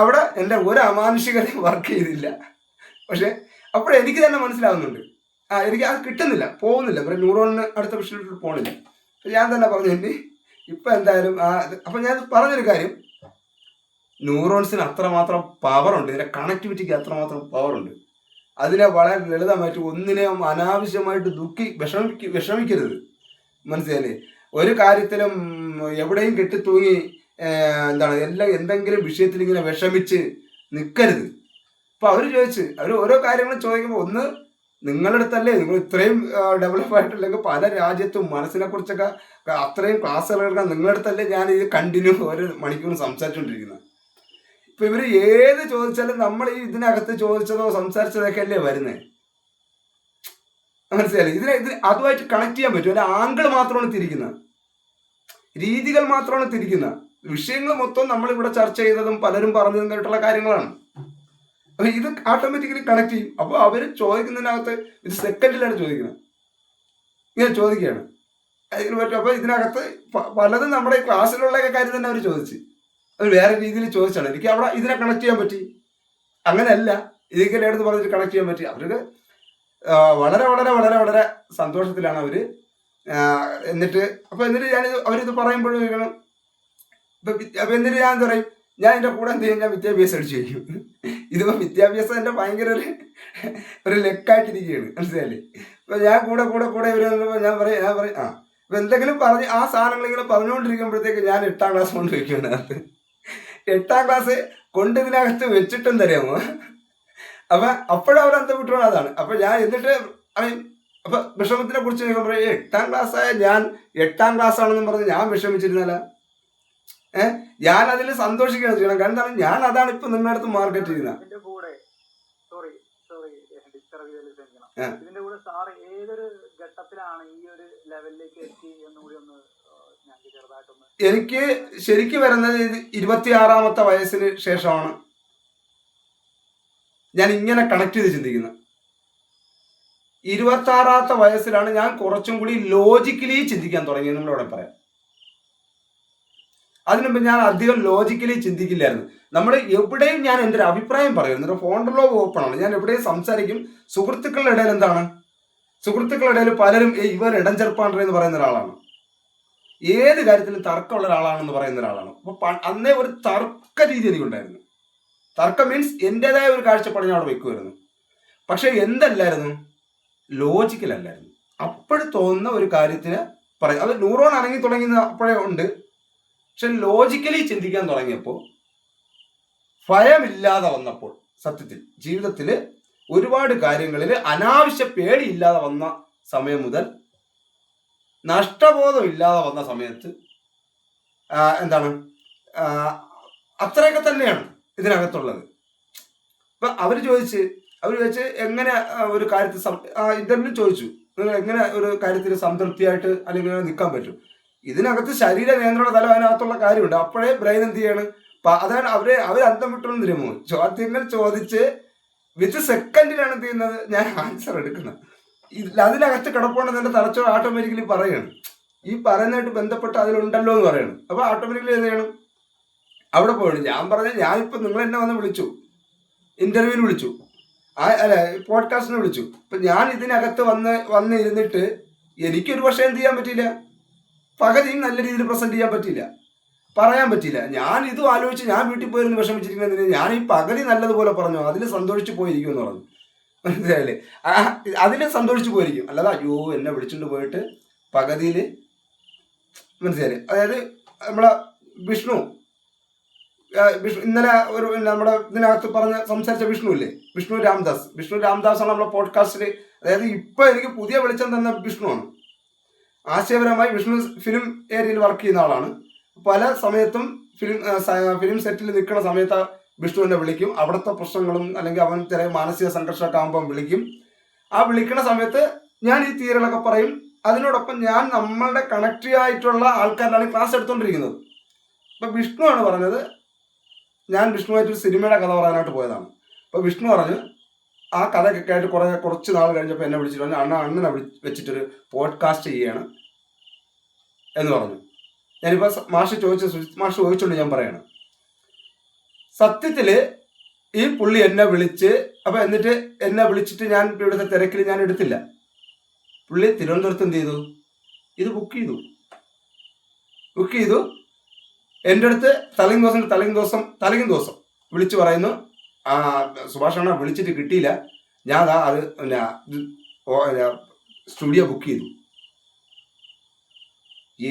അവിടെ എൻ്റെ ഒരു അമാനുഷികതയും വർക്ക് ചെയ്തില്ല. പക്ഷെ അപ്പോഴെനിക്ക് തന്നെ മനസ്സിലാവുന്നുണ്ട്, എനിക്ക് അത് കിട്ടുന്നില്ല, പോകുന്നില്ല, ന്യൂറോണിന് അടുത്ത വിഷയത്തിൽ പോകണില്ല. ഞാൻ തന്നെ പറഞ്ഞു ഇനി ഇപ്പം എന്തായാലും അപ്പം ഞാൻ പറഞ്ഞൊരു കാര്യം, ന്യൂറോൺസിന് അത്രമാത്രം പവറുണ്ട്, ഇതിൻ്റെ കണക്ടിവിറ്റിക്ക് അത്രമാത്രം പവറുണ്ട്. അതിനെ വളരെ ലളിതമായിട്ട് ഒന്നിനെയും അനാവശ്യമായിട്ട് വിഷമിക്കരുത്. മനസ്സിലായില്ലേ? ഒരു കാര്യത്തിലും എവിടെയും കെട്ടിത്തൂങ്ങി എന്താണ് എന്തെങ്കിലും വിഷയത്തിൽ ഇങ്ങനെ വിഷമിച്ച് നിൽക്കരുത്. അപ്പോൾ അവർ ഓരോ കാര്യങ്ങളും ചോദിക്കുമ്പോൾ ഒന്ന് നിങ്ങളുടെ അടുത്തല്ലേ, നിങ്ങൾ ഇത്രയും ഡെവലപ്പ് ആയിട്ടില്ലെങ്കിൽ പല രാജ്യത്തും മനസ്സിനെ കുറിച്ചൊക്കെ അത്രയും ക്ലാസ്സുകൾ എടുക്കാൻ നിങ്ങളുടെ അടുത്തല്ലേ ഞാൻ ഇത് കണ്ടിന്യൂ ഒരു മണിക്കൂർ സംസാരിച്ചുകൊണ്ടിരിക്കുന്നത്. ഇപ്പൊ ഇവര് ഏത് ചോദിച്ചാലും നമ്മൾ ഈ ഇതിനകത്ത് ചോദിച്ചതോ സംസാരിച്ചതൊക്കെ അല്ലേ വരുന്നത്. മനസ്സിലായി? ഇത് അതുമായിട്ട് കണക്ട് ചെയ്യാൻ പറ്റും. ഒരു ആംഗിൾ മാത്രമാണ് തിരിക്കുന്നത്, രീതികൾ മാത്രമാണ് തിരിക്കുന്നത്. വിഷയങ്ങൾ മൊത്തം നമ്മളിവിടെ ചർച്ച ചെയ്തതും പലരും പറഞ്ഞതും കേട്ടുള്ള കാര്യങ്ങളാണ്. അപ്പൊ ഇത് ഓട്ടോമാറ്റിക്കലി കണക്ട് ചെയ്യും. അപ്പോൾ അവർ ചോദിക്കുന്നതിനകത്ത് ഇത് സെക്കൻഡിലാണ് ചോദിക്കുന്നത്, ഇങ്ങനെ ചോദിക്കുകയാണ്. അതിന് പറ്റും. അപ്പോൾ ഇതിനകത്ത് പലതും നമ്മുടെ ക്ലാസ്സിലുള്ള കാര്യം തന്നെ അവർ ചോദിച്ച് അത് വേറെ രീതിയിൽ ചോദിച്ചാണ്. എനിക്ക് അവിടെ ഇതിനെ കണക്ട് ചെയ്യാൻ പറ്റി. അങ്ങനെയല്ല, ഇതിങ്ങനെ എടുത്ത് പറഞ്ഞിട്ട് കണക്ട് ചെയ്യാൻ പറ്റി. അവർക്ക് വളരെ വളരെ വളരെ വളരെ സന്തോഷത്തിലാണ് അവർ. എന്നിട്ട് ഞാൻ അവരിത് പറയുമ്പോഴും അപ്പം എന്നിട്ട് ഞാൻ എന്താ പറയും, ഞാൻ എൻ്റെ കൂടെ എന്ത് ചെയ്യും, ഞാൻ വിദ്യാഭ്യാസം അടിച്ചു വയ്ക്കും. ഇതിപ്പോൾ വിദ്യാഭ്യാസം എൻ്റെ ഭയങ്കര ഒരു ലെക്കായിട്ടിരിക്കുകയാണ്. മനസ്സിലായില്ലേ? ഇപ്പം ഞാൻ കൂടെ ഇവർ ഞാൻ പറയും ആ ഇപ്പം എന്തെങ്കിലും പറഞ്ഞ് ആ സാധനങ്ങൾ ഇങ്ങനെ പറഞ്ഞുകൊണ്ടിരിക്കുമ്പോഴത്തേക്ക് ഞാൻ 8ാം ക്ലാസ് കൊണ്ട് വയ്ക്കുന്നതിനകത്ത് 8ാം ക്ലാസ് കൊണ്ട് ഇതിനകത്ത് വെച്ചിട്ടും തരാമോ. അപ്പം അപ്പോഴും അവർ അന്തം വിട്ടുകൊണ്ട് അതാണ്. അപ്പം ഞാൻ എന്നിട്ട് അപ്പം വിഷമത്തിനെ കുറിച്ച് പറയുമ്പോൾ 8ാം ക്ലാസ്സായ ഞാൻ 8ാം ക്ലാസ് ആണെന്നും പറഞ്ഞ് ഞാൻ വിഷമിച്ചിരുന്നല്ല. ഞാൻ അതിൽ സന്തോഷിക്കുകയാണ് ചെയ്യണം. കാരണം എന്താണ്, ഞാൻ അതാണ് ഇപ്പൊ നിങ്ങളുടെ അടുത്ത് മാർക്കറ്റ് ചെയ്യുന്നത്. ഇതിന്റെ കൂടെ സാർ ഏതൊരു ഘട്ടത്തിലാണ് ഈ ഒരു ലെവലിലേക്ക് എത്തി എന്നുകൂടി ഒന്ന് ഞങ്ങൾക്ക് ചെറുതായിട്ടൊന്ന്. എനിക്ക് ശരിക്കും വരുന്നത് 26ാമത്തെ വയസ്സിന് ശേഷമാണ് ഞാൻ ഇങ്ങനെ കണക്ട് ചെയ്ത് ചിന്തിക്കുന്നത്. 26ാമത്തെ വയസ്സിലാണ് ഞാൻ കുറച്ചും കൂടി ലോജിക്കലി ചിന്തിക്കാൻ തുടങ്ങിയത് നമ്മളിവിടെ പറയാം. അതിനുമ്പ് ഞാൻ അധികം ലോജിക്കലി ചിന്തിക്കില്ലായിരുന്നു. നമ്മൾ എവിടെയും ഞാൻ എൻ്റെ ഒരു അഭിപ്രായം പറയുന്നു. ഫോണ്ടർ ലോഗ് ഓപ്പൺ ആണ്. ഞാൻ എവിടെയും സംസാരിക്കും. സുഹൃത്തുക്കളുടെ ഇടയിൽ എന്താണ്, സുഹൃത്തുക്കളുടെ ഇടയിൽ പലരും ഇവർ ഇടംചെറുപ്പാണ്ടർ എന്ന് പറയുന്ന ഒരാളാണ്, ഏത് കാര്യത്തിലും തർക്കമുള്ള ഒരാളാണെന്ന് പറയുന്ന ഒരാളാണ്. അപ്പോൾ അന്നേ ഒരു തർക്ക രീതി എനിക്കുണ്ടായിരുന്നു. തർക്കം മീൻസ് എൻ്റെതായ ഒരു കാഴ്ചപ്പാട് ഞാൻ അവിടെ വെക്കുമായിരുന്നു. പക്ഷെ എന്തല്ലായിരുന്നു, ലോജിക്കൽ അല്ലായിരുന്നു. അപ്പോഴും തോന്നുന്ന ഒരു കാര്യത്തിന് പറയും. അത് ന്യൂറോൺ അനങ്ങി തുടങ്ങുന്ന അപ്പോഴേ ഉണ്ട്. പക്ഷെ ലോജിക്കലി ചിന്തിക്കാൻ തുടങ്ങിയപ്പോൾ, ഭയമില്ലാതെ വന്നപ്പോൾ, സത്യത്തിൽ ജീവിതത്തിൽ ഒരുപാട് കാര്യങ്ങളിൽ അനാവശ്യ പേടിയില്ലാതെ വന്ന സമയം മുതൽ നഷ്ടബോധം ഇല്ലാതെ വന്ന സമയത്ത് എന്താണ് അത്രയൊക്കെ തന്നെയാണ് ഇതിനകത്തുള്ളത്. ഇപ്പം അവർ ചോദിച്ച് എങ്ങനെ ഒരു കാര്യത്തിൽ ഇന്റർവ്യൂ ചോദിച്ചു, നിങ്ങൾ എങ്ങനെ ഒരു കാര്യത്തിൽ സംതൃപ്തിയായിട്ട് അല്ലെങ്കിൽ നിൽക്കാൻ പറ്റും. ഇതിനകത്ത് ശരീര നിയന്ത്രണ തലം അതിനകത്തുള്ള കാര്യമുണ്ട്. അപ്പോഴേ ബ്രെയിൻ എന്ത് ചെയ്യാണ്, അതാണ് അവർ അന്തം വിട്ടൊന്നും തരുമോ. ചോദ്യങ്ങൾ ചോദിച്ച് വിത്ത് സെക്കൻഡിലാണ് എന്ത് ചെയ്യുന്നത്, ഞാൻ ആൻസർ എടുക്കുന്നത്. അതിനകത്ത് കിടപ്പുണ്ടെന്ന് എൻ്റെ തലച്ചോറ് ഓട്ടോമാറ്റിക്കലി പറയണം, ഈ പറയുന്നതായിട്ട് ബന്ധപ്പെട്ട് അതിലുണ്ടല്ലോ എന്ന് പറയണം. അപ്പോൾ ഓട്ടോമാറ്റിക്കലി എന്ത് ചെയ്യണം, അവിടെ പോകണം. ഞാൻ പറഞ്ഞ ഞാനിപ്പോൾ നിങ്ങൾ എന്നെ വന്ന് വിളിച്ചു, ഇന്റർവ്യൂവിന് വിളിച്ചു, അല്ല പോഡ്കാസ്റ്റിന് വിളിച്ചു. അപ്പം ഞാൻ ഇതിനകത്ത് വന്ന് ഇരുന്നിട്ട് എനിക്കൊരു പക്ഷേ എന്ത് ചെയ്യാൻ പറ്റില്ല, പകുതിയും നല്ല രീതിയിൽ പ്രസന്റ് ചെയ്യാൻ പറ്റില്ല, പറയാൻ പറ്റില്ല. ഞാൻ ഇതും ആലോചിച്ച് ഞാൻ വീട്ടിൽ പോയിരുന്നു വിഷമിച്ചിരിക്കുന്നതിന് ഞാൻ ഈ പകുതി നല്ലതുപോലെ പറഞ്ഞു, അതിൽ സന്തോഷിച്ച് പോയിരിക്കും എന്ന് പറഞ്ഞു. മനസ്സിലായില്ലേ? അതിൽ സന്തോഷിച്ച് പോയിരിക്കും. അല്ലാതെ അയ്യോ എന്നെ വിളിച്ചുകൊണ്ട് പോയിട്ട് പകുതിയിൽ, മനസ്സിലായില്ലേ? അതായത് നമ്മളെ വിഷ്ണു ഇന്നലെ ഒരു നമ്മുടെ ഇതിനകത്ത് സംസാരിച്ച വിഷ്ണു ഇല്ലേ, വിഷ്ണു രാംദാസ് ആണ് നമ്മളെ പോഡ്കാസ്റ്റിൽ. അതായത് ഇപ്പൊ എനിക്ക് പുതിയ വെളിച്ചം തന്ന വിഷ്ണുവാണ്. ആശയപരമായി വിഷ്ണു ഫിലിം ഏരിയയിൽ വർക്ക് ചെയ്യുന്ന ആളാണ്. പല സമയത്തും ഫിലിം സെറ്റിൽ നിൽക്കുന്ന സമയത്ത് വിഷ്ണുവിനെ വിളിക്കും. അവിടുത്തെ പ്രശ്നങ്ങളും അല്ലെങ്കിൽ അവൻ ചില മാനസിക സംഘർഷമൊക്കെ ആകുമ്പം വിളിക്കും. ആ വിളിക്കുന്ന സമയത്ത് ഞാൻ ഈ തീരുകളൊക്കെ പറയും. അതിനോടൊപ്പം ഞാൻ നമ്മളുടെ കണക്റ്റീവ് ആയിട്ടുള്ള ആൾക്കാരിലാണ് ക്ലാസ് എടുത്തുകൊണ്ടിരിക്കുന്നത്. അപ്പം വിഷ്ണു ആണ് പറഞ്ഞത്, ഞാൻ വിഷ്ണുവായിട്ടൊരു സിനിമയുടെ കഥ പറയാനായിട്ട് പോയതാണ്. അപ്പോൾ വിഷ്ണു പറഞ്ഞു ആ കഥയൊക്കെ ആയിട്ട് കുറച്ച് നാൾ കഴിഞ്ഞപ്പോൾ എന്നെ വിളിച്ചിട്ട് പറഞ്ഞു, അണ്ണനെ വെച്ചിട്ടൊരു പോഡ്കാസ്റ്റ് ചെയ്യാണ് എന്ന് പറഞ്ഞു. ഞാനിപ്പോൾ മാഷ് ചോദിച്ചുകൊണ്ട് ഞാൻ പറയണം, സത്യത്തിൽ ഈ പുള്ളി എന്നെ വിളിച്ച് അപ്പം എന്നിട്ട് എന്നെ വിളിച്ചിട്ട് ഞാൻ ഇവിടുത്തെ തിരക്കിൽ ഞാൻ എടുത്തില്ല. പുള്ളി തിരുവനന്തപുരത്ത് എന്ത് ചെയ്തു, ഇത് ബുക്ക് ചെയ്തു. എൻ്റെ അടുത്ത് തലയും ദിവസം വിളിച്ചു പറയുന്നു, സുഭാഷണ്ണ വിളിച്ചിട്ട് കിട്ടിയില്ല, ഞാൻ അത് സ്റ്റുഡിയോ ബുക്ക് ചെയ്തു.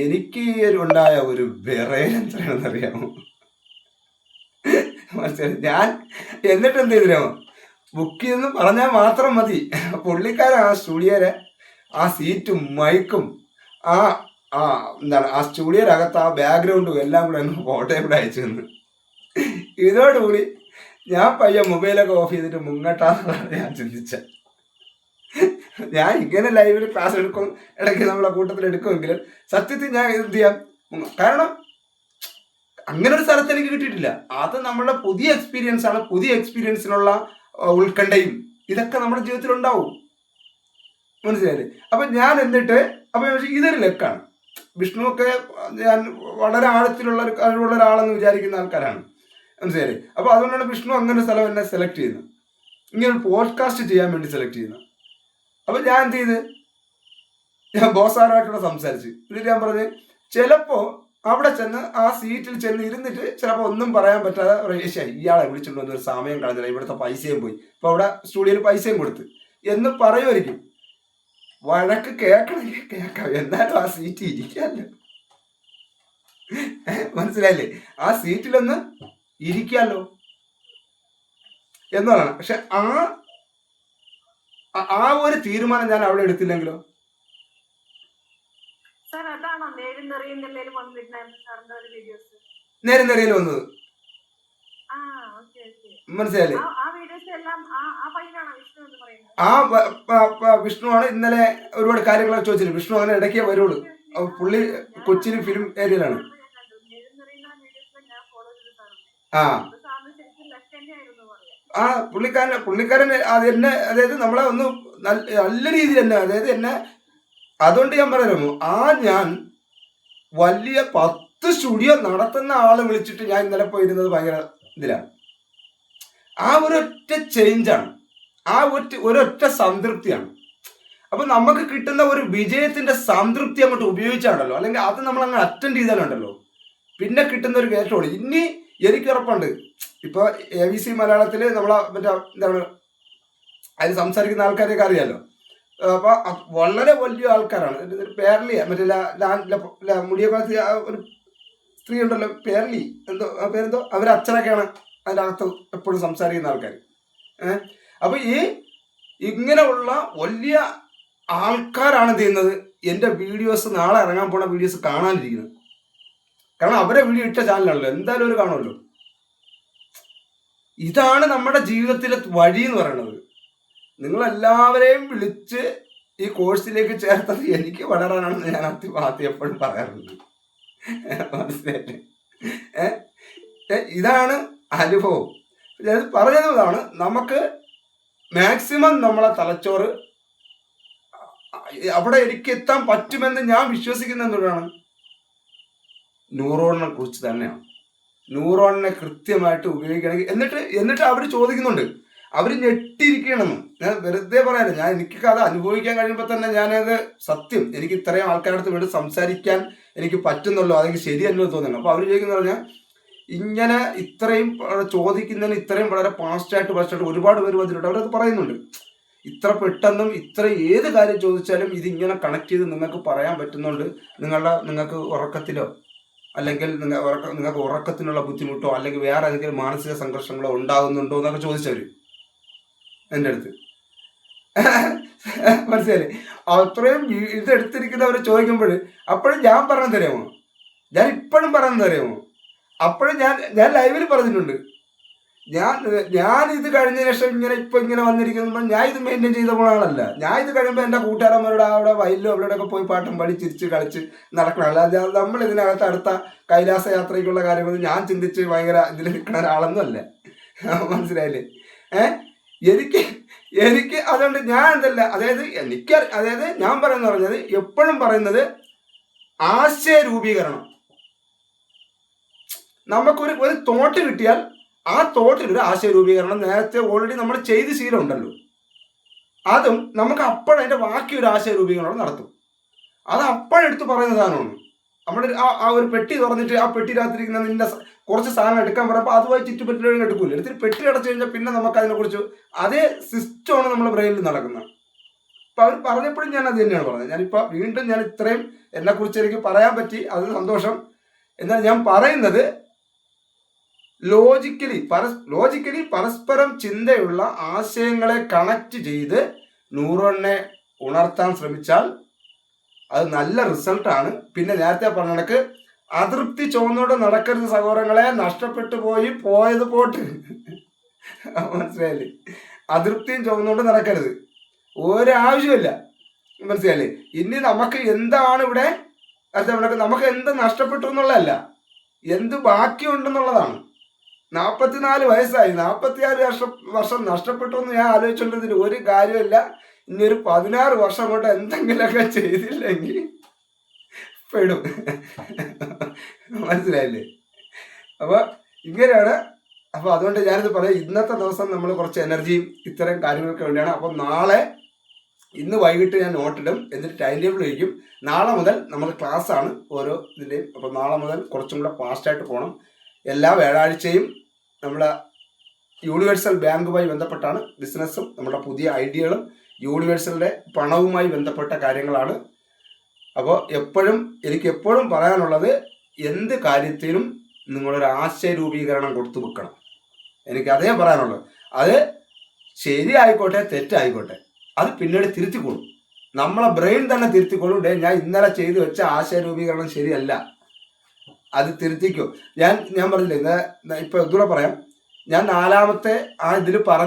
എനിക്ക് ഉണ്ടായ ഒരു വിറയൽ എത്രയാണെന്നറിയാമോ? മനസ്സിലായി. ഞാൻ എന്നിട്ട് എന്ത് ചെയ്തിരാമോ, ബുക്ക് ചെയ്തെന്ന് പറഞ്ഞാൽ മാത്രം മതി, പുള്ളിക്കാരൻ ആ സ്റ്റുഡിയോയിലെ ആ സീറ്റും മൈക്കും ആ സ്റ്റുഡിയോയിലകത്ത് ആ ബാക്ക്ഗ്രൗണ്ടും എല്ലാം കൂടെ ഒന്ന് ഫോട്ടോയും കൂടെ അയച്ചു തന്നു. ഇതോടുകൂടി ഞാൻ പയ്യ മൊബൈലൊക്കെ ഓഫ് ചെയ്തിട്ട് മുങ്ങട്ടാന്നുള്ളതാണ് ഞാൻ ചിന്തിച്ചത്. ഞാൻ ഇങ്ങനെ ലൈവിൽ ക്ലാസ് എടുക്കും, ഇടയ്ക്ക് നമ്മളെ കൂട്ടത്തിൽ എടുക്കുമെങ്കിലും സത്യത്തിൽ ഞാൻ എന്ത് ചെയ്യാം, കാരണം അങ്ങനെ ഒരു സ്ഥലത്ത് എനിക്ക് കിട്ടിയിട്ടില്ല. അത് നമ്മളുടെ പുതിയ എക്സ്പീരിയൻസ് ആണ്. പുതിയ എക്സ്പീരിയൻസിനുള്ള ഉത്കണ്ഠയും ഇതൊക്കെ നമ്മുടെ ജീവിതത്തിൽ ഉണ്ടാവും. മനസ്സിലായില്ലേ? അപ്പൊ ഞാൻ എന്നിട്ട് അപ്പൊ ഇതൊരു ലക്കാണ്. വിഷ്ണുവൊക്കെ ഞാൻ വളരെ ആഴത്തിലുള്ള ഒരു കഴിവുള്ള ഒരാളെന്ന് വിചാരിക്കുന്ന ആൾക്കാരാണ്. മനസ്സിലായില്ലേ? അപ്പൊ അതുകൊണ്ടാണ് വിഷ്ണു അങ്ങനെ സ്ഥലം എന്നെ സെലക്ട് ചെയ്യുന്നത്, ഇങ്ങനെ ഒരു പോഡ്കാസ്റ്റ് ചെയ്യാൻ വേണ്ടി സെലക്ട് ചെയ്യുന്നത്. അപ്പൊ ഞാൻ എന്ത് ചെയ്ത്, ഞാൻ ബോസാറായിട്ടൂടെ സംസാരിച്ച് എന്നിട്ട് ഞാൻ പറഞ്ഞ്, ചിലപ്പോ അവിടെ ചെന്ന് ആ സീറ്റിൽ ചെന്ന് ഇരുന്നിട്ട് ചിലപ്പോൾ ഒന്നും പറയാൻ പറ്റാതെ ഇയാളെ വിളിച്ചിട്ട് വന്നൊരു സമയം കളഞ്ഞില്ല, ഇവിടുത്തെ പൈസയും പോയി, ഇപ്പൊ അവിടെ സ്റ്റുഡിയോയിൽ പൈസയും കൊടുത്ത് എന്ന് പറയുമായിരിക്കും. വഴക്ക് കേൾക്കണമെങ്കിൽ കേൾക്കാം, എന്നാലും ആ സീറ്റ് ഇരിക്കാമല്ലോ. മനസ്സിലായില്ലേ? ആ സീറ്റിലൊന്ന് ഇരിക്കാമല്ലോ എന്നുള്ളതാണ്. പക്ഷെ ആ ഒരു തീരുമാനം ഞാൻ അവിടെ എടുത്തില്ലെങ്കിലോ? നേരം നിറയിൽ വന്നത് മനസ്സിലായില്ലേ? വിഷ്ണുവാണ് ഇന്നലെ ഒരുപാട് കാര്യങ്ങളൊക്കെ ചോദിച്ചില്ല. വിഷ്ണു അങ്ങനെ ഇടയ്ക്കേ വരുള്ളൂ. പുള്ളി കൊച്ചിയിൽ ഫിലിം ഏരിയയിലാണ്. പുള്ളിക്കാരൻ അത് എന്നെ, അതായത് നമ്മളെ ഒന്ന് നല്ല രീതിയിൽ തന്നെ, അതായത് എന്നെ, അതുകൊണ്ട് ഞാൻ പറയാമോ, ഞാൻ വലിയ 10 സ്റ്റുഡിയോ നടത്തുന്ന ആളെ വിളിച്ചിട്ട് ഞാൻ ഇന്നലെ പോയിരുന്നത് ഭയങ്കര ഇതിലാണ്. ആ ഒരൊറ്റ ചേഞ്ചാണ്, ആ ഒരൊറ്റ സംതൃപ്തിയാണ്. അപ്പൊ നമുക്ക് കിട്ടുന്ന ഒരു വിജയത്തിന്റെ സംതൃപ്തി അങ്ങോട്ട് ഉപയോഗിച്ചാണല്ലോ, അല്ലെങ്കിൽ അത് നമ്മൾ അങ്ങ് അറ്റൻഡ് ചെയ്താലുണ്ടല്ലോ, പിന്നെ കിട്ടുന്ന ഒരു കയറ്റമാണ്. ഇനി എനിക്ക് ഉറപ്പുണ്ട്, ഇപ്പൊ ABC മലയാളത്തിൽ നമ്മളെ എന്താണ് അതിൽ സംസാരിക്കുന്ന ആൾക്കാരെയൊക്കെ അറിയാലോ. അപ്പൊ വളരെ വലിയ ആൾക്കാരാണ്. പേർലി മുടിയൊക്കെ ഒരു സ്ത്രീ ഉണ്ടല്ലോ, പേർലി പേരെന്തോ, അവരെ അച്ഛനൊക്കെയാണ് അതിൻ്റെ അകത്ത് എപ്പോഴും സംസാരിക്കുന്ന ആൾക്കാർ. അപ്പൊ ഇങ്ങനെയുള്ള വലിയ ആൾക്കാരാണ് എന്ത് ചെയ്യുന്നത്, എൻ്റെ വീഡിയോസ്, നാളെ ഇറങ്ങാൻ പോണ വീഡിയോസ് കാണാനിരിക്കുന്നത്. കാരണം അവരെ വീഡിയോ ഇട്ട ചാനലാണല്ലോ, എന്തായാലും ഒരു കാണുമല്ലോ. ഇതാണ് നമ്മുടെ ജീവിതത്തിലെ വഴി എന്ന് പറയുന്നത്. നിങ്ങളെല്ലാവരെയും വിളിച്ച് ഈ കോഴ്സിലേക്ക് ചേർത്തത് എനിക്ക് വളരാനാണെന്ന് ഞാൻ ആദ്യം എപ്പോഴും പറയാറുണ്ട്. മനസ്സിലായില്ലേ? ഇതാണ് അനുഭവം. ഞാൻ പറഞ്ഞതാണ്, നമുക്ക് മാക്സിമം നമ്മളെ തലച്ചോറ് അവിടെ എനിക്ക് എത്താൻ പറ്റുമെന്ന് ഞാൻ വിശ്വസിക്കുന്ന എന്താണ്, ന്യൂറോണിനെ കുറിച്ച് തന്നെയാണ്. ന്യൂറോണിനെ കൃത്യമായിട്ട് ഉപയോഗിക്കണമെങ്കിൽ എന്നിട്ട് അവർ ചോദിക്കുന്നുണ്ട്, അവർ ഞെട്ടിയിരിക്കണമെന്ന്. ഞാൻ വെറുതെ പറയാനില്ല, എനിക്ക് അത് അനുഭവിക്കാൻ കഴിയുമ്പോൾ തന്നെ ഞാനത് സത്യം, എനിക്ക് ഇത്രയും ആൾക്കാരുടെ വേണ്ടി സംസാരിക്കാൻ എനിക്ക് പറ്റുന്നുള്ളൂ, അതെങ്കിൽ ശരിയല്ലോ തോന്നുന്നു. അപ്പോൾ അവർ ചോദിക്കുന്ന പറഞ്ഞാൽ, ഇങ്ങനെ ഇത്രയും ചോദിക്കുന്നതിന് ഇത്രയും വളരെ ഫാസ്റ്റായിട്ട് ഒരുപാട് പേര് വന്നിട്ടുണ്ട്, അവരത് പറയുന്നുണ്ട്. ഇത്ര പെട്ടെന്നും ഇത്ര ഏത് കാര്യം ചോദിച്ചാലും ഇതിങ്ങനെ കണക്ട് ചെയ്ത് നിങ്ങൾക്ക് പറയാൻ പറ്റുന്നുണ്ട്. നിങ്ങൾക്ക് ഉറക്കത്തിലോ അല്ലെങ്കിൽ നിങ്ങൾക്ക് ഉറക്കത്തിനുള്ള ബുദ്ധിമുട്ടോ അല്ലെങ്കിൽ വേറെ ഏതെങ്കിലും മാനസിക സംഘർഷങ്ങളോ ഉണ്ടാകുന്നുണ്ടോ എന്നൊക്കെ ചോദിച്ചവർ എൻ്റെ അടുത്ത്. മനസ്സിലായില്ലേ? അത്രയും ഇതെടുത്തിരിക്കുന്നവർ ചോദിക്കുമ്പോൾ അപ്പോഴും ഞാൻ പറഞ്ഞു തരാമോ, ഞാൻ ഇപ്പോഴും പറഞ്ഞു തരാമോ, അപ്പോഴും ഞാൻ ലൈവിൽ പറഞ്ഞിട്ടുണ്ട്, ഞാൻ ഇത് കഴിഞ്ഞ ശേഷം ഇങ്ങനെ വന്നിരിക്കുമ്പോൾ ഞാൻ ഇത് മെയിൻറ്റെയിൻ ചെയ്ത പോണ ആളല്ല. ഞാൻ ഇത് കഴിയുമ്പോൾ എൻ്റെ കൂട്ടുകാരന്മാരുടെ അവിടെ വയലിലും അവിടെയൊക്കെ പോയി പാട്ടും പാടി ചിരിച്ച് കളിച്ച് നടക്കണം. അല്ലാതെ നമ്മൾ ഇതിനകത്ത് അടുത്ത കൈലാസ യാത്രയ്ക്കുള്ള കാര്യങ്ങൾ ഞാൻ ചിന്തിച്ച് ഭയങ്കര ഇതിൽ നിൽക്കുന്ന ഒരാളൊന്നും അല്ല. മനസ്സിലായില്ലേ? എനിക്ക് അതുകൊണ്ട് ഞാൻ എന്തല്ല, അതായത് ഞാൻ പറഞ്ഞത് എപ്പോഴും പറയുന്നത് ആശയ രൂപീകരണം. നമുക്കൊരു തോട്ട് കിട്ടിയാൽ ആ തോട്ടിലൊരു ആശയ രൂപീകരണം നേരത്തെ ഓൾറെഡി നമ്മൾ ചെയ്ത് ശീലമുണ്ടല്ലോ, അതും നമുക്ക് അപ്പോഴതിൻ്റെ ബാക്കി ഒരു ആശയ രൂപീകരണം നടത്തും. അത് അപ്പോഴെടുത്ത് പറയുന്ന സാധനമാണ്. നമ്മളൊരു ആ ഒരു പെട്ടി തുറന്നിട്ട് ആ പെട്ടിയിനകത്തിരിക്കുന്ന നിന്റെ കുറച്ച് സാധനം എടുക്കാൻ പറയുമ്പോൾ അതുമായി ചുറ്റുപറ്റിലും എടുക്കൂല. എടുത്തിട്ട് പെട്ടി അടച്ചു കഴിഞ്ഞാൽ പിന്നെ നമുക്ക് അതിനെക്കുറിച്ച് അതേ സിസ്റ്റമാണ് നമ്മുടെ ബ്രെയിനിൽ നടക്കുന്നത്. അപ്പം അവർ പറഞ്ഞപ്പോഴും ഞാൻ അത് തന്നെയാണ് പറഞ്ഞത്. ഞാനിപ്പോൾ വീണ്ടും ഞാൻ ഇത്രയും എന്നെക്കുറിച്ച് എനിക്ക് പറയാൻ പറ്റി, അത് സന്തോഷം. എന്നാൽ ഞാൻ പറയുന്നത് ലോജിക്കലി പരസ്പരം ചിന്തയുള്ള ആശയങ്ങളെ കണക്ട് ചെയ്ത് ന്യൂറോണിനെ ഉണർത്താൻ ശ്രമിച്ചാൽ അത് നല്ല റിസൾട്ടാണ്. പിന്നെ നേരത്തെ പറഞ്ഞ കണക്ക് അതൃപ്തി ചുവന്നോട് നടക്കരുത് സഹോദരങ്ങളെ, നഷ്ടപ്പെട്ടു പോയത് പോട്ട്. മനസ്സിലായില്ലേ? അതൃപ്തിയും ചുവന്നോട് നടക്കരുത്, ഒരാവശ്യമില്ല. മനസ്സിലായില്ലേ? ഇനി നമുക്ക് എന്താണ് ഇവിടെ നമുക്ക് എന്ത് നഷ്ടപ്പെട്ടു എന്നുള്ളതല്ല, എന്ത് ബാക്കിയുണ്ടെന്നുള്ളതാണ്. 44 വയസ്സായി, 46 വർഷം നഷ്ടപ്പെട്ടു എന്ന് ഞാൻ ആലോചിച്ചുകൊണ്ടതിന് ഒരു കാര്യമില്ല. ഇനി ഒരു 16 വർഷം കൊണ്ട് എന്തെങ്കിലുമൊക്കെ ചെയ്തില്ലെങ്കിൽ പെടും. മനസ്സിലായില്ലേ? അപ്പോൾ ഇങ്ങനെയാണ്. അപ്പോൾ അതുകൊണ്ട് ഞാനിത് പറയാം, ഇന്നത്തെ ദിവസം നമ്മൾ കുറച്ച് എനർജിയും ഇത്തരം കാര്യങ്ങൾക്ക് വേണ്ടിയാണ്. അപ്പം ഇന്ന് വൈകിട്ട് ഞാൻ നോട്ടിടും, എന്നിട്ട് ടൈം ടേബിൾ വയ്ക്കും. നാളെ മുതൽ നമുക്ക് ക്ലാസ് ആണ് ഓരോ ഇതിൻ്റെയും. അപ്പോൾ നാളെ മുതൽ കുറച്ചും കൂടെ ഫാസ്റ്റായിട്ട് പോകണം. എല്ലാ വ്യാഴാഴ്ചയും നമ്മൾ യൂണിവേഴ്സൽ ബാങ്കുമായി ബന്ധപ്പെട്ടാണ് ബിസിനസ്സും നമ്മുടെ പുതിയ ഐഡിയകളും യൂണിവേഴ്സലിൻ്റെ പണവുമായി ബന്ധപ്പെട്ട കാര്യങ്ങളാണ്. അപ്പോൾ എനിക്ക് എപ്പോഴും പറയാനുള്ളത്, എന്ത് കാര്യത്തിനും നിങ്ങളൊരു ആശയ രൂപീകരണം കൊടുത്തു വെക്കണം. എനിക്ക് അതേ പറയാനുള്ളത്. അത് ശരിയായിക്കോട്ടെ തെറ്റായിക്കോട്ടെ, അത് പിന്നീട് തിരുത്തിക്കൊള്ളും. നമ്മളെ ബ്രെയിൻ തന്നെ തിരുത്തിക്കൊള്ളും. ഞാൻ ഇന്നലെ ചെയ്തു വെച്ച ആശയ രൂപീകരണം ശരിയല്ല, അത് തിരുത്തിക്കോ. ഞാൻ പറഞ്ഞില്ലേ, ഇപ്പം ഇതുകൂടെ പറയാം. ഞാൻ 4ാമത്തെ ആ ഇതിൽ